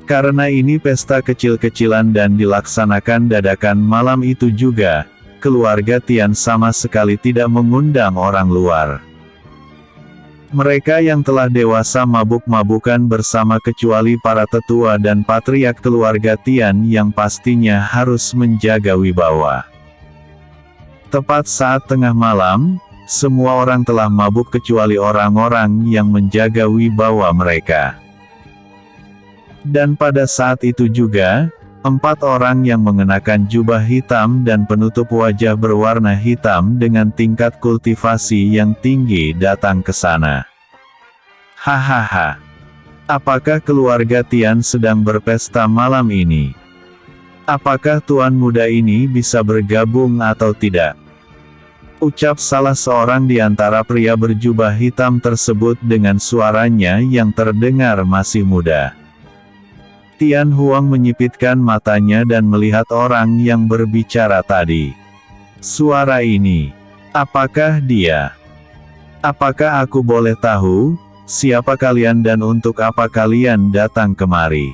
Karena ini pesta kecil-kecilan dan dilaksanakan dadakan malam itu juga, keluarga Tian sama sekali tidak mengundang orang luar. Mereka yang telah dewasa mabuk-mabukan bersama kecuali para tetua dan patriark keluarga Tian yang pastinya harus menjaga wibawa. Tepat saat tengah malam, semua orang telah mabuk kecuali orang-orang yang menjaga wibawa mereka. Dan pada saat itu juga, 4 orang yang mengenakan jubah hitam dan penutup wajah berwarna hitam dengan tingkat kultivasi yang tinggi datang ke sana. Hahaha. Apakah keluarga Tian sedang berpesta malam ini? Apakah tuan muda ini bisa bergabung atau tidak? Ucap salah seorang di antara pria berjubah hitam tersebut dengan suaranya yang terdengar masih muda. Tian Huang menyipitkan matanya dan melihat orang yang berbicara tadi. Suara ini. Apakah dia? Apakah aku boleh tahu, siapa kalian dan untuk apa kalian datang kemari?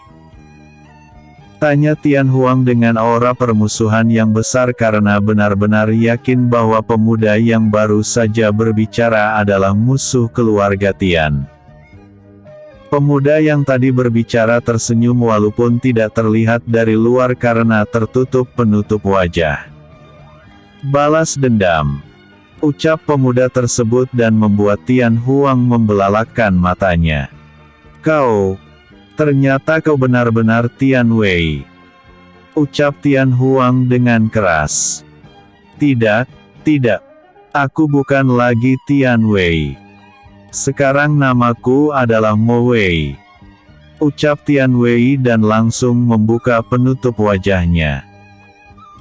Tanya Tian Huang dengan aura permusuhan yang besar karena benar-benar yakin bahwa pemuda yang baru saja berbicara adalah musuh keluarga Tian. Pemuda yang tadi berbicara tersenyum walaupun tidak terlihat dari luar karena tertutup penutup wajah. Balas dendam, ucap pemuda tersebut dan membuat Tian Huang membelalakkan matanya. Ternyata kau benar-benar Tian Wei, ucap Tian Huang dengan keras. Tidak, aku bukan lagi Tian Wei. Sekarang namaku adalah Mo Wei, ucap Tian Wei dan langsung membuka penutup wajahnya.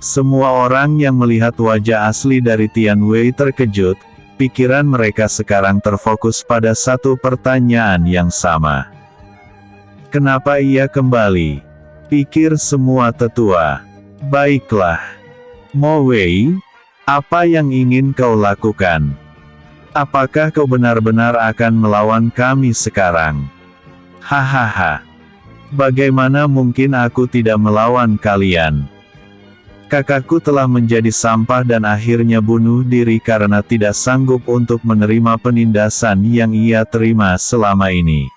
Semua orang yang melihat wajah asli dari Tian Wei terkejut, pikiran mereka sekarang terfokus pada satu pertanyaan yang sama. Kenapa ia kembali? Pikir semua tetua. Baiklah. Mo Wei, apa yang ingin kau lakukan? Apakah kau benar-benar akan melawan kami sekarang? Hahaha. Bagaimana mungkin aku tidak melawan kalian? Kakakku telah menjadi sampah dan akhirnya bunuh diri karena tidak sanggup untuk menerima penindasan yang ia terima selama ini.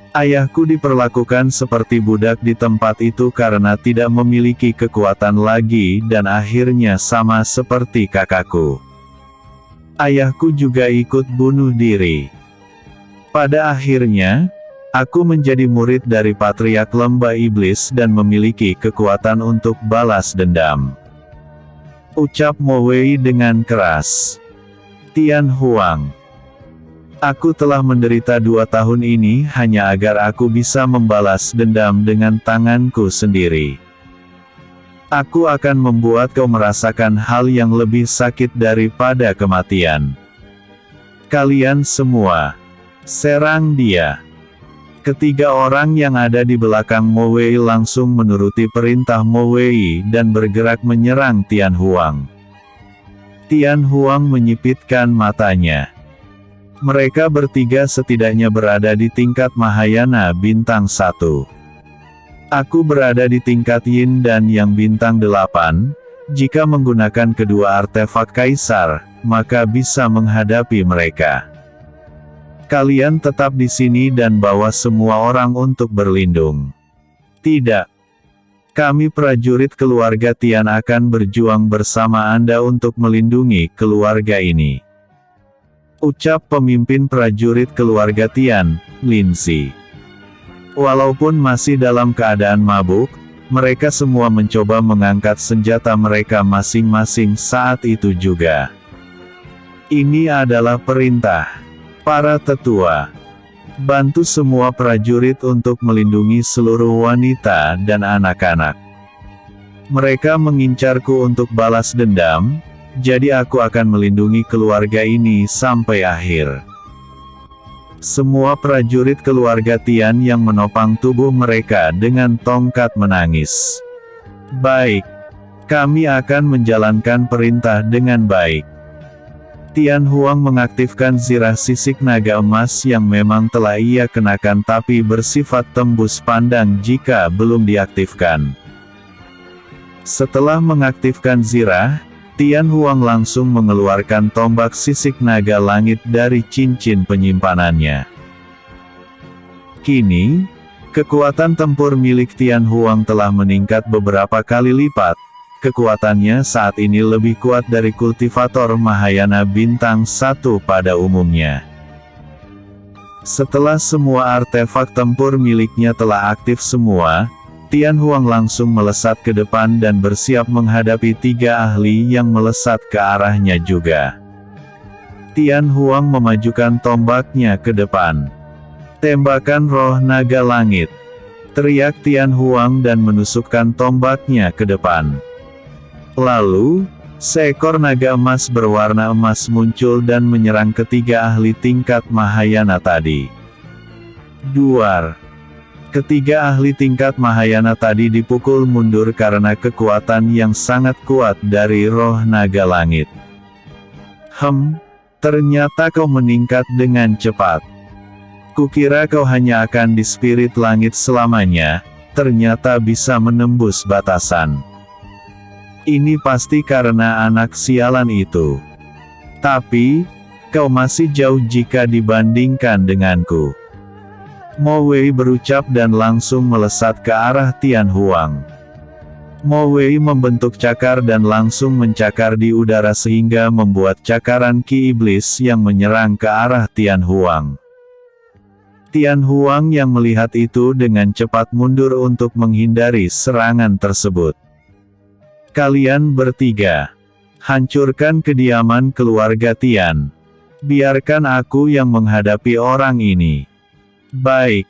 Ayahku diperlakukan seperti budak di tempat itu karena tidak memiliki kekuatan lagi dan akhirnya sama seperti kakakku. Ayahku juga ikut bunuh diri. Pada akhirnya, aku menjadi murid dari Patriark Lembah Iblis dan memiliki kekuatan untuk balas dendam. Ucap Mo Wei dengan keras. Tian Huang. Aku telah menderita 2 tahun ini hanya agar aku bisa membalas dendam dengan tanganku sendiri. Aku akan membuat kau merasakan hal yang lebih sakit daripada kematian. Kalian semua, serang dia. Ketiga orang yang ada di belakang Mo Wei langsung menuruti perintah Mo Wei dan bergerak menyerang Tian Huang. Tian Huang menyipitkan matanya. Mereka bertiga setidaknya berada di tingkat Mahayana bintang 1. Aku berada di tingkat Yin dan Yang bintang 8, jika menggunakan kedua artefak kaisar, maka bisa menghadapi mereka. Kalian tetap di sini dan bawa semua orang untuk berlindung. Tidak. Kami prajurit keluarga Tian akan berjuang bersama Anda untuk melindungi keluarga ini. Ucap pemimpin prajurit keluarga Tian, Lin Si. Walaupun masih dalam keadaan mabuk, mereka semua mencoba mengangkat senjata mereka masing-masing saat itu juga. Ini adalah perintah. Para tetua, bantu semua prajurit untuk melindungi seluruh wanita dan anak-anak. Mereka mengincarku untuk balas dendam, jadi aku akan melindungi keluarga ini sampai akhir. Semua prajurit keluarga Tian yang menopang tubuh mereka dengan tongkat menangis. Baik, kami akan menjalankan perintah dengan baik. Tian Huang mengaktifkan zirah sisik naga emas yang memang telah ia kenakan tapi bersifat tembus pandang jika belum diaktifkan. Setelah mengaktifkan zirah, Tian Huang langsung mengeluarkan tombak sisik naga langit dari cincin penyimpanannya. Kini, kekuatan tempur milik Tian Huang telah meningkat beberapa kali lipat. Kekuatannya saat ini lebih kuat dari kultivator Mahayana bintang 1 pada umumnya. Setelah semua artefak tempur miliknya telah aktif semua, Tian Huang langsung melesat ke depan dan bersiap menghadapi 3 ahli yang melesat ke arahnya juga. Tian Huang memajukan tombaknya ke depan. Tembakan roh naga langit. Teriak Tian Huang dan menusukkan tombaknya ke depan. Lalu, seekor naga emas berwarna emas muncul dan menyerang ketiga ahli tingkat Mahayana tadi. Duar. Ketiga ahli tingkat Mahayana tadi dipukul mundur karena kekuatan yang sangat kuat dari roh naga langit. Ternyata kau meningkat dengan cepat. Kukira kau hanya akan di spirit langit selamanya, ternyata bisa menembus batasan. Ini pasti karena anak sialan itu. Tapi, kau masih jauh jika dibandingkan denganku. Mo Wei berucap dan langsung melesat ke arah Tian Huang. Mo Wei membentuk cakar dan langsung mencakar di udara sehingga membuat cakaran Ki Iblis yang menyerang ke arah Tian Huang. Tian Huang yang melihat itu dengan cepat mundur untuk menghindari serangan tersebut. Kalian bertiga, hancurkan kediaman keluarga Tian. Biarkan aku yang menghadapi orang ini. Baik.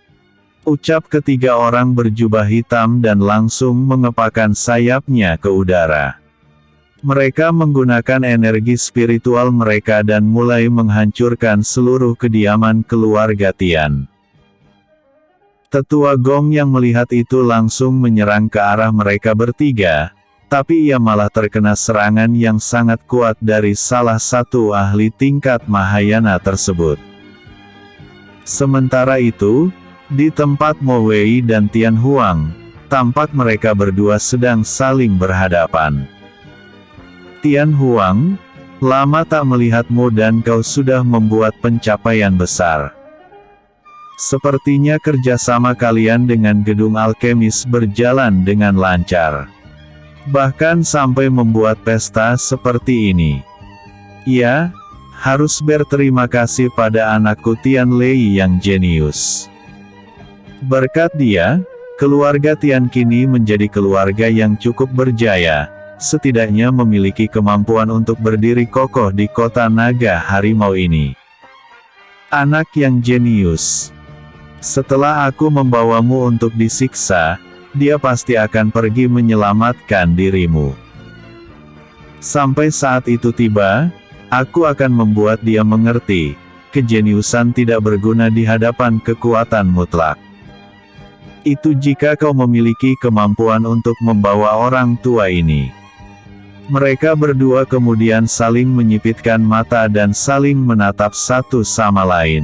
Ucap ketiga orang berjubah hitam dan langsung mengepakkan sayapnya ke udara. Mereka menggunakan energi spiritual mereka dan mulai menghancurkan seluruh kediaman keluarga Tian. Tetua Gong yang melihat itu langsung menyerang ke arah mereka bertiga, tapi ia malah terkena serangan yang sangat kuat dari salah satu ahli tingkat Mahayana tersebut. Sementara itu, Di tempat Mo Wei dan Tian Huang, tampak mereka berdua sedang saling berhadapan. Tian Huang, lama tak melihatmu dan kau sudah membuat pencapaian besar. Sepertinya kerjasama kalian dengan gedung alkemis berjalan dengan lancar. Bahkan sampai membuat pesta seperti ini. Ya, harus berterima kasih pada anakku Tian Lei yang jenius. Berkat dia, keluarga Tian kini menjadi keluarga yang cukup berjaya, setidaknya memiliki kemampuan untuk berdiri kokoh di kota naga harimau ini. Anak yang jenius. Setelah aku membawamu untuk disiksa, dia pasti akan pergi menyelamatkan dirimu. Sampai saat itu tiba, aku akan membuat dia mengerti, kejeniusan tidak berguna di hadapan kekuatan mutlak. Itu jika kau memiliki kemampuan untuk membawa orang tua ini. Mereka berdua kemudian saling menyipitkan mata dan saling menatap satu sama lain.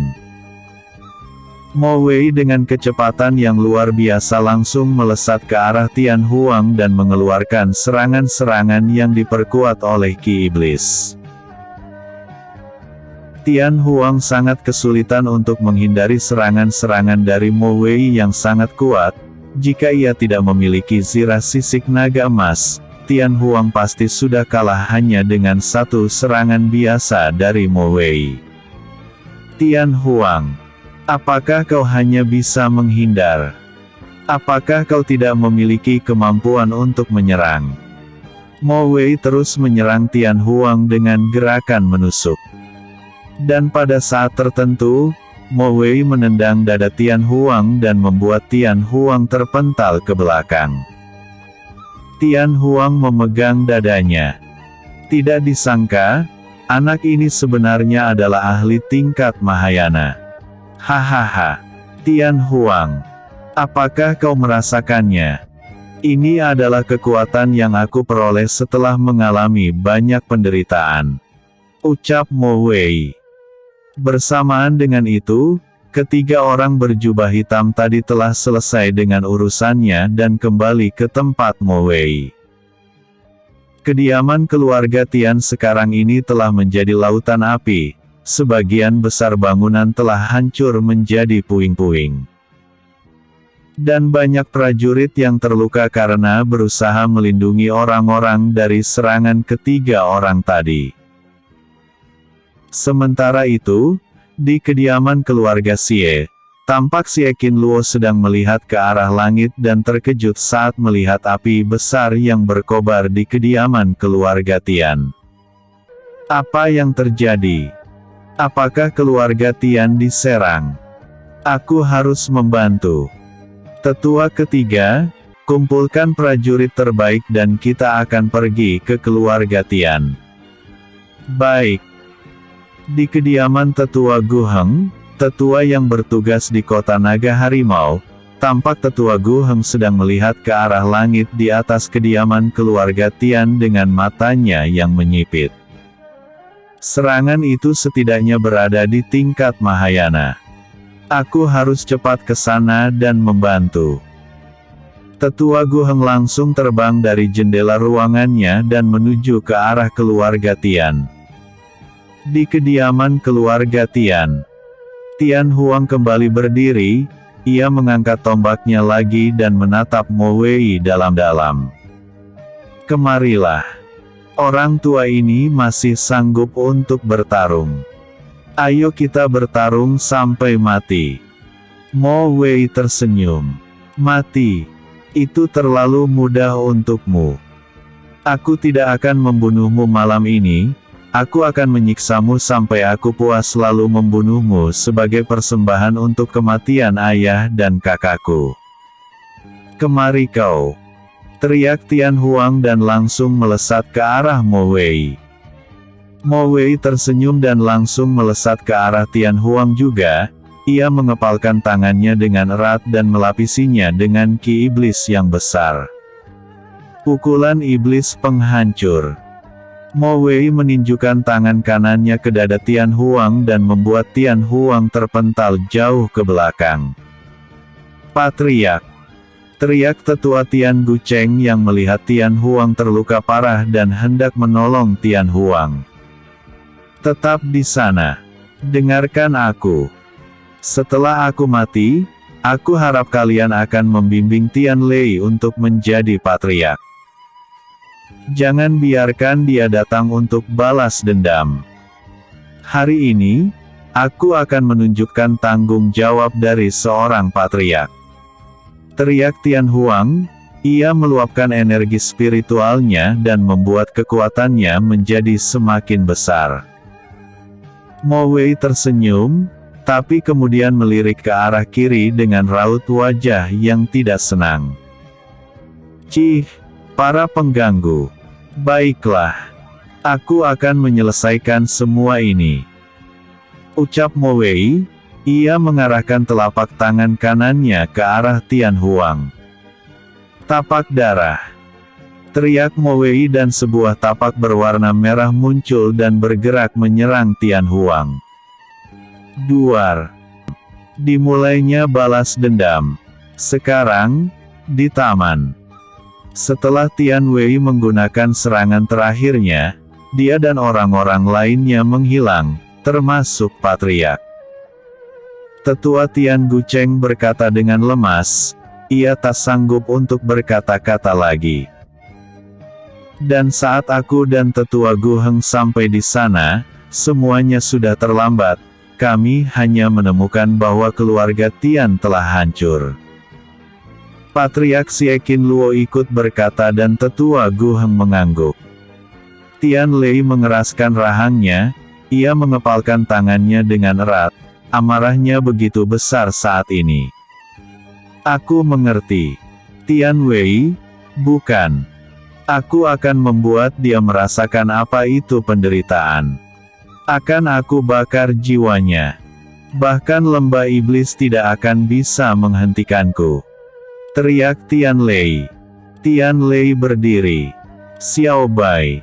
Mo Wei dengan kecepatan yang luar biasa langsung melesat ke arah Tian Huang dan mengeluarkan serangan-serangan yang diperkuat oleh Ki Iblis. Tian Huang sangat kesulitan untuk menghindari serangan-serangan dari Mo Wei yang sangat kuat. Jika ia tidak memiliki zirah sisik naga emas, Tian Huang pasti sudah kalah hanya dengan satu serangan biasa dari Mo Wei. Tian Huang, apakah kau hanya bisa menghindar? Apakah kau tidak memiliki kemampuan untuk menyerang? Mo Wei terus menyerang Tian Huang dengan gerakan menusuk. Dan pada saat tertentu, Mo Wei menendang dada Tian Huang dan membuat Tian Huang terpental ke belakang. Tian Huang memegang dadanya. Tidak disangka, anak ini sebenarnya adalah ahli tingkat Mahayana. Hahaha. Tian Huang, apakah kau merasakannya? Ini adalah kekuatan yang aku peroleh setelah mengalami banyak penderitaan. Ucap Mo Wei. Bersamaan dengan itu, ketiga orang berjubah hitam tadi telah selesai dengan urusannya dan kembali ke tempat Mo Wei. Kediaman keluarga Tian sekarang ini telah menjadi lautan api, sebagian besar bangunan telah hancur menjadi puing-puing. Dan banyak prajurit yang terluka karena berusaha melindungi orang-orang dari serangan ketiga orang tadi. Sementara itu, di kediaman keluarga Xie, tampak Xie Qinluo sedang melihat ke arah langit dan terkejut saat melihat api besar yang berkobar di kediaman keluarga Tian. Apa yang terjadi? Apakah keluarga Tian diserang? Aku harus membantu. Tetua ketiga, kumpulkan prajurit terbaik dan kita akan pergi ke keluarga Tian. Baik. Di kediaman Tetua Gu Heng, tetua yang bertugas di kota naga harimau, tampak Tetua Gu Heng sedang melihat ke arah langit di atas kediaman keluarga Tian dengan matanya yang menyipit. Serangan itu setidaknya berada di tingkat Mahayana. Aku harus cepat ke sana dan membantu. Tetua Gu Heng langsung terbang dari jendela ruangannya dan menuju ke arah keluarga Tian. Di kediaman keluarga Tian, Tian Huang kembali berdiri, ia mengangkat tombaknya lagi dan menatap Mo Wei dalam-dalam. Kemarilah. Orang tua ini masih sanggup untuk bertarung. Ayo kita bertarung sampai mati. Mo Wei tersenyum. Mati. Itu terlalu mudah untukmu. Aku tidak akan membunuhmu malam ini. Aku akan menyiksamu sampai aku puas lalu membunuhmu sebagai persembahan untuk kematian ayah dan kakakku. Kemari kau. Teriak Tian Huang dan langsung melesat ke arah Mo Wei. Mo Wei tersenyum dan langsung melesat ke arah Tian Huang juga. Ia mengepalkan tangannya dengan erat dan melapisinya dengan ki iblis yang besar. Pukulan iblis penghancur. Mo Wei meninjukan tangan kanannya ke dada Tian Huang dan membuat Tian Huang terpental jauh ke belakang. Patriark! Teriak tetua Tian Gucheng yang melihat Tian Huang terluka parah dan hendak menolong Tian Huang. Tetap di sana. Dengarkan aku. Setelah aku mati, aku harap kalian akan membimbing Tian Lei untuk menjadi patriark. Jangan biarkan dia datang untuk balas dendam. Hari ini, aku akan menunjukkan tanggung jawab dari seorang patriark. Teriak Tian Huang, ia meluapkan energi spiritualnya dan membuat kekuatannya menjadi semakin besar. Mo Wei tersenyum, tapi kemudian melirik ke arah kiri dengan raut wajah yang tidak senang. Cih, para pengganggu. Baiklah. Aku akan menyelesaikan semua ini. Ucap Mo Wei, ia mengarahkan telapak tangan kanannya ke arah Tian Huang. Tapak darah. Teriak Mo Wei dan sebuah tapak berwarna merah muncul dan bergerak menyerang Tian Huang. Duar. Dimulainya balas dendam. Sekarang, di taman. Setelah Tian Wei menggunakan serangan terakhirnya, dia dan orang-orang lainnya menghilang, termasuk patriark. Tetua Tian Gucheng berkata dengan lemas, ia tak sanggup untuk berkata-kata lagi. Dan saat aku dan tetua Gu Heng sampai di sana, semuanya sudah terlambat, kami hanya menemukan bahwa keluarga Tian telah hancur. Patriark Siekin Luo ikut berkata dan tetua Gu Heng mengangguk. Tian Lei mengeraskan rahangnya, ia mengepalkan tangannya dengan erat, amarahnya begitu besar saat ini. Aku mengerti. Tian Wei, bukan. Aku akan membuat dia merasakan apa itu penderitaan. Akan aku bakar jiwanya. Bahkan lembah iblis tidak akan bisa menghentikanku. Teriak Tian Lei. Tian Lei berdiri. Xiao Bai.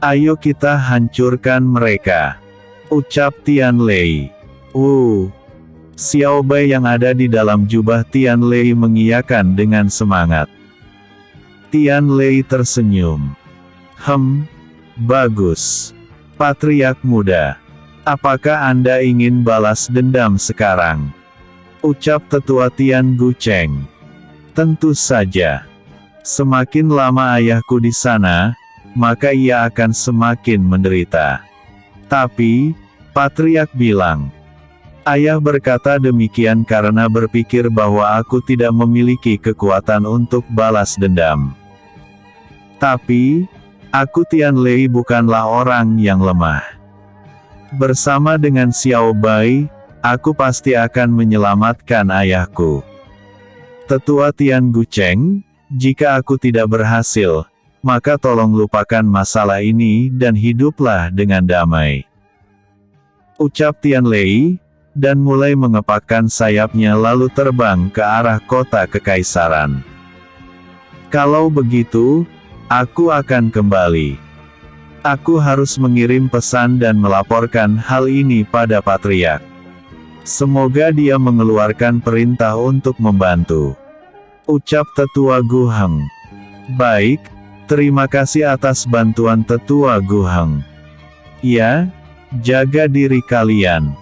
Ayo kita hancurkan mereka. Ucap Tian Lei. Xiao Bai yang ada di dalam jubah Tian Lei mengiyakan dengan semangat. Tian Lei tersenyum. Bagus. Patriark muda. Apakah Anda ingin balas dendam sekarang? Ucap tetua Tian Gucheng. Tentu saja. Semakin lama ayahku di sana, maka ia akan semakin menderita. Tapi, patriark bilang, ayah berkata demikian karena berpikir bahwa aku tidak memiliki kekuatan untuk balas dendam. Tapi, aku Tian Lei bukanlah orang yang lemah. Bersama dengan Xiao Bai, aku pasti akan menyelamatkan ayahku. Tetua Tian Gucheng, jika aku tidak berhasil, maka tolong lupakan masalah ini dan hiduplah dengan damai. Ucap Tian Lei, dan mulai mengepakkan sayapnya lalu terbang ke arah kota kekaisaran. Kalau begitu, aku akan kembali. Aku harus mengirim pesan dan melaporkan hal ini pada patriark. Semoga dia mengeluarkan perintah untuk membantu. Ucap tetua Gu Heng. Baik, terima kasih atas bantuan tetua Gu Heng. Ya, jaga diri kalian.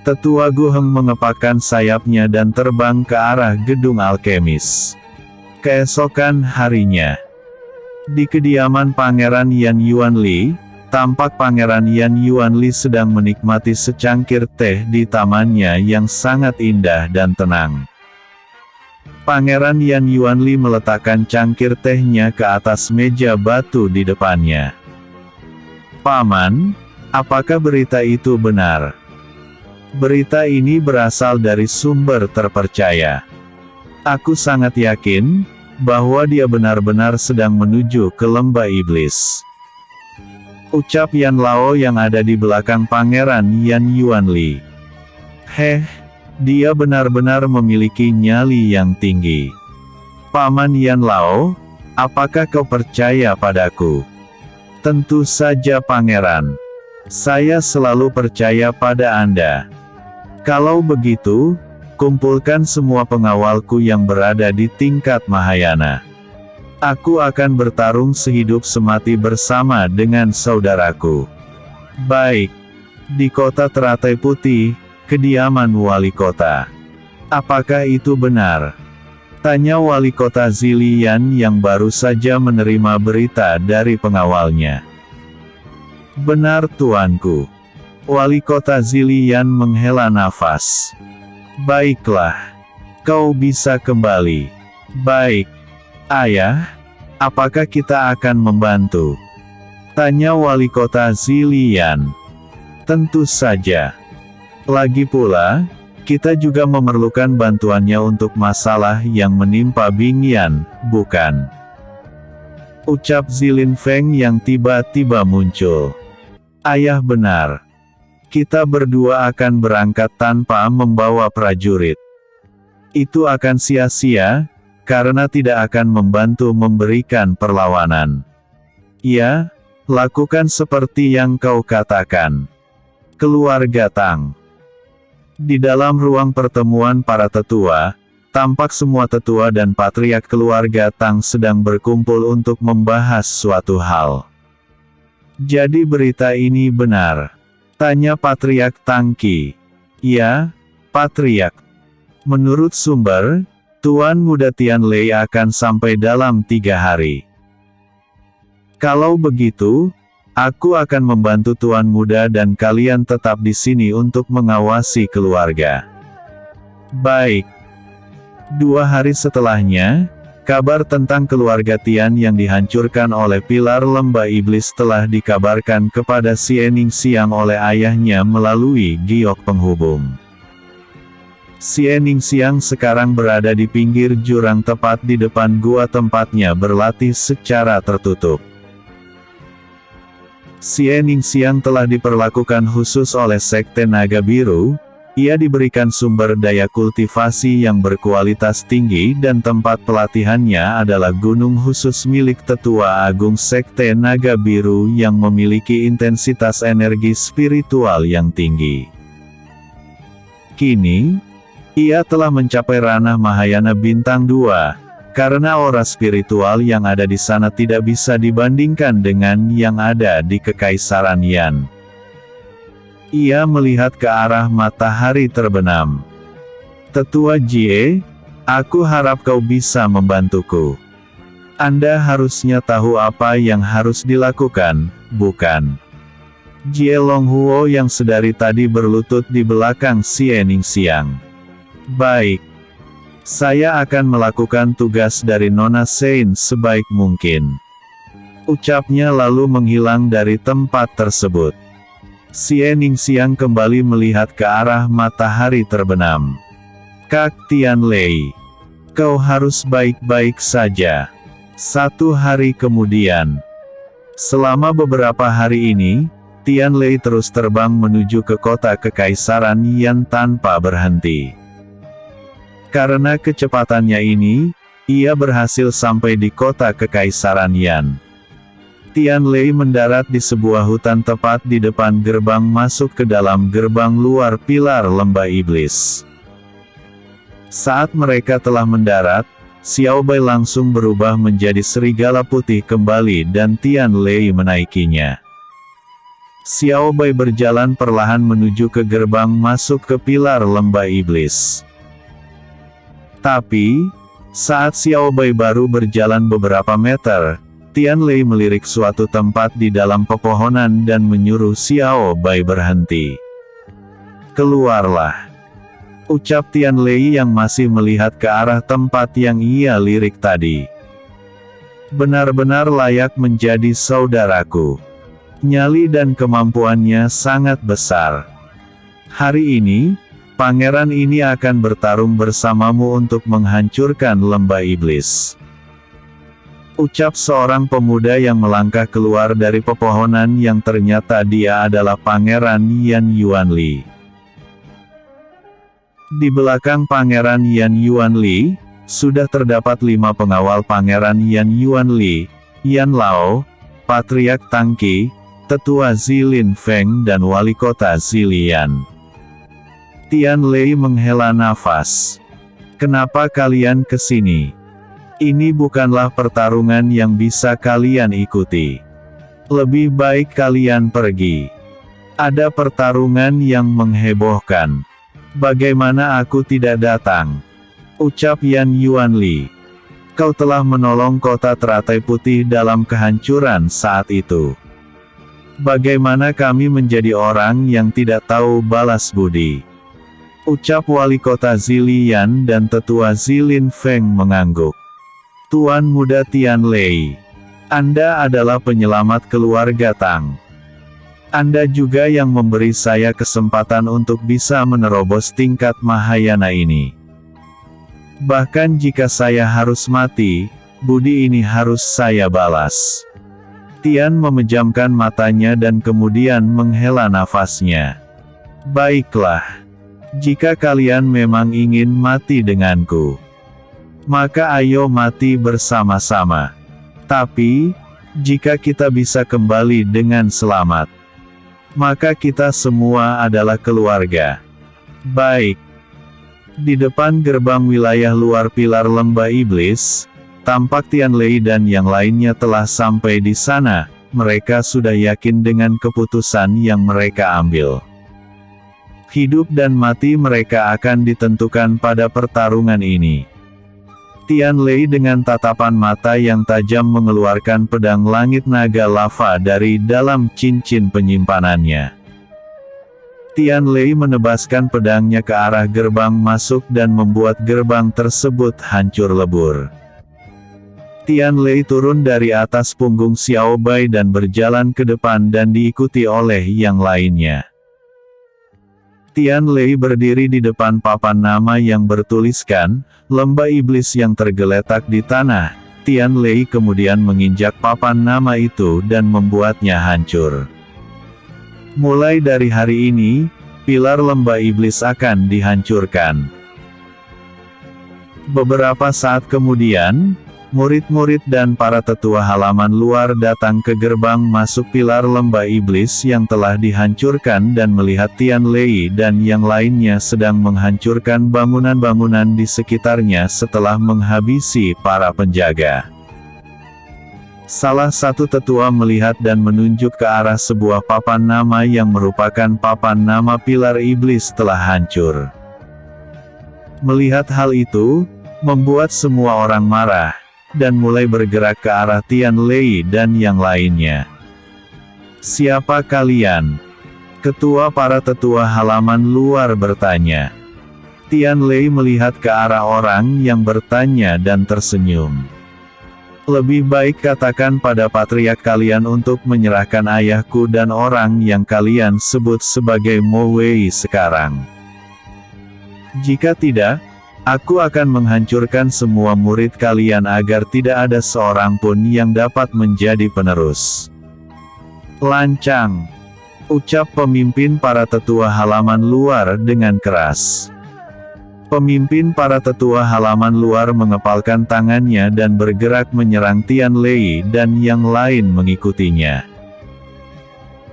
Tetua Gu Heng mengepakkan sayapnya dan terbang ke arah gedung alkemis. Keesokan harinya, di kediaman Pangeran Yan Yuanli, tampak Pangeran Yan Yuanli sedang menikmati secangkir teh di tamannya yang sangat indah dan tenang. Pangeran Yan Yuanli meletakkan cangkir tehnya ke atas meja batu di depannya. Paman, apakah berita itu benar? Berita ini berasal dari sumber terpercaya. Aku sangat yakin bahwa dia benar-benar sedang menuju ke lembah iblis. Ucap Yan Lao yang ada di belakang Pangeran Yan Yuanli. Dia benar-benar memiliki nyali yang tinggi. Paman Yan Lao, apakah kau percaya padaku? Tentu saja Pangeran. Saya selalu percaya pada Anda. Kalau begitu, kumpulkan semua pengawalku yang berada di tingkat Mahayana. Aku akan bertarung sehidup semati bersama dengan saudaraku. Baik. Di kota Teratai Putih, kediaman wali kota. Apakah itu benar? Tanya wali kota Zilian yang baru saja menerima berita dari pengawalnya. Benar tuanku. Wali kota Zilian menghela nafas. Baiklah. Kau bisa kembali. Baik. Ayah, apakah kita akan membantu? Tanya wali kota Zilian. Tentu saja. Lagi pula, kita juga memerlukan bantuannya untuk masalah yang menimpa Bingyan, bukan? Ucap Zilin Feng yang tiba-tiba muncul. Ayah benar. Kita berdua akan berangkat tanpa membawa prajurit. Itu akan sia-sia, karena tidak akan membantu memberikan perlawanan. Ya, lakukan seperti yang kau katakan. Keluarga Tang. Di dalam ruang pertemuan para tetua, tampak semua tetua dan patriark keluarga Tang sedang berkumpul untuk membahas suatu hal. Jadi berita ini benar? Tanya patriark Tang Qi. Ya, patriark. Menurut sumber, Tuan Muda Tian Lei akan sampai dalam 3 hari. Kalau begitu, aku akan membantu Tuan Muda dan kalian tetap di sini untuk mengawasi keluarga. Baik. 2 hari setelahnya, kabar tentang keluarga Tian yang dihancurkan oleh pilar lembah iblis telah dikabarkan kepada Xie Ningxiang oleh ayahnya melalui giok penghubung. Xie Ningxiang sekarang berada di pinggir jurang tepat di depan gua tempatnya berlatih secara tertutup. Xie Ningxiang telah diperlakukan khusus oleh Sekte Naga Biru, ia diberikan sumber daya kultivasi yang berkualitas tinggi dan tempat pelatihannya adalah gunung khusus milik Tetua Agung Sekte Naga Biru yang memiliki intensitas energi spiritual yang tinggi. Kini, ia telah mencapai ranah Mahayana Bintang 2, karena aura spiritual yang ada di sana tidak bisa dibandingkan dengan yang ada di Kekaisaran Yan. Ia melihat ke arah matahari terbenam. Tetua Jie, aku harap kau bisa membantuku. Anda harusnya tahu apa yang harus dilakukan, bukan? Jie Longhuo yang sedari tadi berlutut di belakang Xie Ningxiang. Baik. Saya akan melakukan tugas dari Nona Sein sebaik mungkin. Ucapnya lalu menghilang dari tempat tersebut. Xie Ningxiang kembali melihat ke arah matahari terbenam. Kak Tian Lei, kau harus baik-baik saja. 1 hari kemudian. Selama beberapa hari ini, Tian Lei terus terbang menuju ke kota Kekaisaran Yan tanpa berhenti. Karena kecepatannya ini, ia berhasil sampai di kota Kekaisaran Yan. Tian Lei mendarat di sebuah hutan tepat di depan gerbang masuk ke dalam gerbang luar pilar lembah iblis. Saat mereka telah mendarat, Xiao Bai langsung berubah menjadi serigala putih kembali dan Tian Lei menaikinya. Xiao Bai berjalan perlahan menuju ke gerbang masuk ke pilar lembah iblis. Tapi, saat Xiao Bai baru berjalan beberapa meter, Tian Lei melirik suatu tempat di dalam pepohonan dan menyuruh Xiao Bai berhenti. Keluarlah. Ucap Tian Lei yang masih melihat ke arah tempat yang ia lirik tadi. Benar-benar layak menjadi saudaraku. Nyali dan kemampuannya sangat besar. Hari ini, pangeran ini akan bertarung bersamamu untuk menghancurkan lembah iblis. Ucap seorang pemuda yang melangkah keluar dari pepohonan yang ternyata dia adalah Pangeran Yan Yuanli. Di belakang Pangeran Yan Yuanli, sudah terdapat 5 pengawal Pangeran Yan Yuanli, Yan Lao, Patriark Tang Qi, Tetua Zilin Feng dan Wali Kota Zilian. Tian Lei menghela nafas. Kenapa kalian kesini? Ini bukanlah pertarungan yang bisa kalian ikuti. Lebih baik kalian pergi. Ada pertarungan yang menghebohkan. Bagaimana aku tidak datang? Ucap Yan Yuanli. Kau telah menolong kota teratai putih dalam kehancuran saat itu. Bagaimana kami menjadi orang yang tidak tahu balas budi? Ucap wali kota Zilian dan tetua Zilin Feng mengangguk. Tuan muda Tian Lei. Anda adalah penyelamat keluarga Tang. Anda juga yang memberi saya kesempatan untuk bisa menerobos tingkat Mahayana ini. Bahkan jika saya harus mati, budi ini harus saya balas. Tian memejamkan matanya dan kemudian menghela nafasnya. Baiklah. Jika kalian memang ingin mati denganku, maka ayo mati bersama-sama. Tapi, jika kita bisa kembali dengan selamat, maka kita semua adalah keluarga. Baik. Di depan gerbang wilayah luar pilar lembah iblis, tampak Tian Lei dan yang lainnya telah sampai di sana. Mereka sudah yakin dengan keputusan yang mereka ambil. Hidup dan mati mereka akan ditentukan pada pertarungan ini. Tian Lei dengan tatapan mata yang tajam mengeluarkan pedang langit naga lava dari dalam cincin penyimpanannya. Tian Lei menebaskan pedangnya ke arah gerbang masuk dan membuat gerbang tersebut hancur lebur. Tian Lei turun dari atas punggung Xiao Bai dan berjalan ke depan dan diikuti oleh yang lainnya. Tian Lei berdiri di depan papan nama yang bertuliskan, lembah iblis yang tergeletak di tanah. Tian Lei kemudian menginjak papan nama itu dan membuatnya hancur. Mulai dari hari ini, pilar lembah iblis akan dihancurkan. Beberapa saat kemudian, murid-murid dan para tetua halaman luar datang ke gerbang masuk pilar lembah iblis yang telah dihancurkan dan melihat Tian Lei dan yang lainnya sedang menghancurkan bangunan-bangunan di sekitarnya setelah menghabisi para penjaga. Salah satu tetua melihat dan menunjuk ke arah sebuah papan nama yang merupakan papan nama pilar iblis telah hancur. Melihat hal itu, membuat semua orang marah dan mulai bergerak ke arah Tian Lei dan yang lainnya. Siapa kalian? Ketua para tetua halaman luar bertanya. Tian Lei melihat ke arah orang yang bertanya dan tersenyum. Lebih baik katakan pada patriark kalian untuk menyerahkan ayahku dan orang yang kalian sebut sebagai Mo Wei sekarang. Jika tidak, aku akan menghancurkan semua murid kalian agar tidak ada seorang pun yang dapat menjadi penerus. Lancang, ucap pemimpin para tetua halaman luar dengan keras. Pemimpin para tetua halaman luar mengepalkan tangannya dan bergerak menyerang Tian Lei dan yang lain mengikutinya.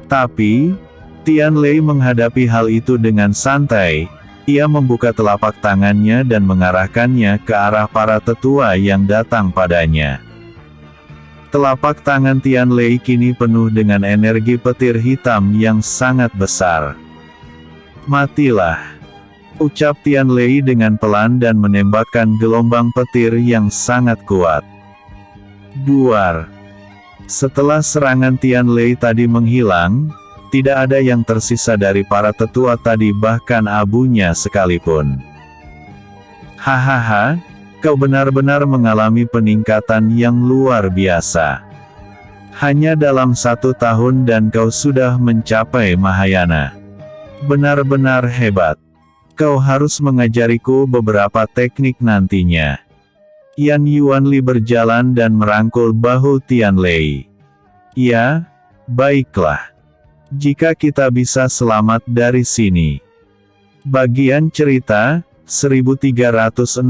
Tapi, Tian Lei menghadapi hal itu dengan santai. Ia membuka telapak tangannya dan mengarahkannya ke arah para tetua yang datang padanya. Telapak tangan Tian Lei kini penuh dengan energi petir hitam yang sangat besar. Matilah, ucap Tian Lei dengan pelan dan menembakkan gelombang petir yang sangat kuat. Duar. Setelah serangan Tian Lei tadi menghilang, tidak ada yang tersisa dari para tetua tadi bahkan abunya sekalipun. Hahaha, kau benar-benar mengalami peningkatan yang luar biasa. Hanya dalam 1 tahun dan kau sudah mencapai Mahayana. Benar-benar hebat. Kau harus mengajariku beberapa teknik nantinya. Yan Yuanli berjalan dan merangkul bahu Tian Lei. Ya, baiklah. Jika kita bisa selamat dari sini. Bagian cerita, 1364.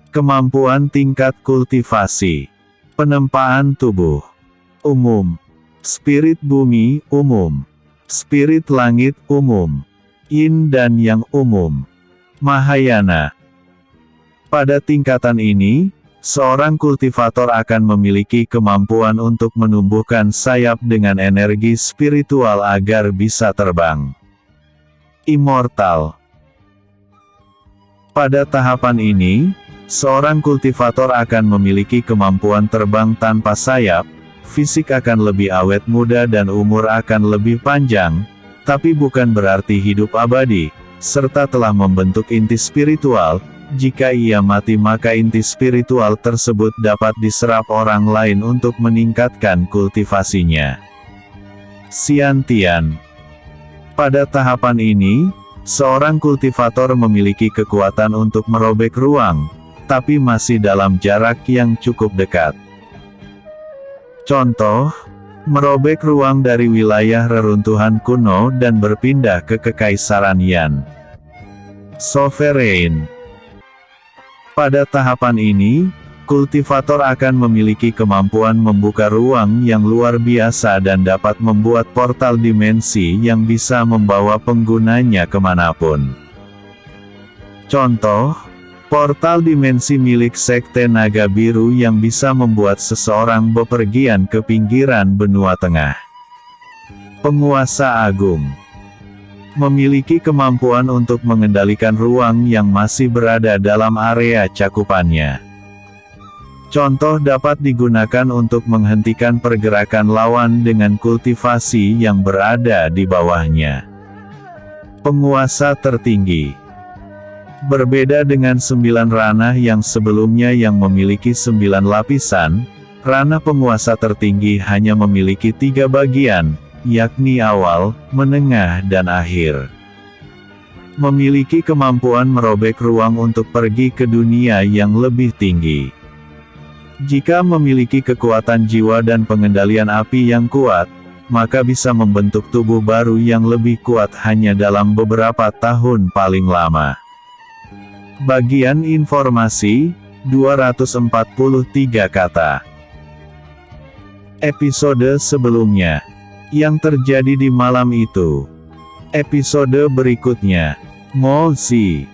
Kemampuan tingkat kultivasi. Penempaan tubuh. Umum. Spirit bumi, umum. Spirit langit, umum. Yin dan Yang umum. Mahayana. Pada tingkatan ini, seorang kultivator akan memiliki kemampuan untuk menumbuhkan sayap dengan energi spiritual agar bisa terbang. Immortal. Pada tahapan ini, seorang kultivator akan memiliki kemampuan terbang tanpa sayap, fisik akan lebih awet muda dan umur akan lebih panjang, tapi bukan berarti hidup abadi, serta telah membentuk inti spiritual. Jika ia mati maka inti spiritual tersebut dapat diserap orang lain untuk meningkatkan kultivasinya. Xiantian. Pada tahapan ini, seorang kultivator memiliki kekuatan untuk merobek ruang, tapi masih dalam jarak yang cukup dekat. Contoh, merobek ruang dari wilayah reruntuhan kuno dan berpindah ke Kekaisaran Yan. Sovereign. Pada tahapan ini, kultivator akan memiliki kemampuan membuka ruang yang luar biasa dan dapat membuat portal dimensi yang bisa membawa penggunanya kemanapun. Contoh, portal dimensi milik Sekte Naga Biru yang bisa membuat seseorang bepergian ke pinggiran benua tengah. Penguasa Agung. Memiliki kemampuan untuk mengendalikan ruang yang masih berada dalam area cakupannya. Contoh dapat digunakan untuk menghentikan pergerakan lawan dengan kultivasi yang berada di bawahnya. Penguasa Tertinggi. Berbeda dengan 9 ranah yang sebelumnya yang memiliki 9 lapisan, ranah penguasa tertinggi hanya memiliki 3 bagian, yakni awal, menengah dan akhir. Memiliki kemampuan merobek ruang untuk pergi ke dunia yang lebih tinggi. Jika memiliki kekuatan jiwa dan pengendalian api yang kuat, maka bisa membentuk tubuh baru yang lebih kuat hanya dalam beberapa tahun paling lama. Bagian informasi, 243 kata. Episode sebelumnya. Yang terjadi di malam itu. Episode berikutnya. Mo Zi.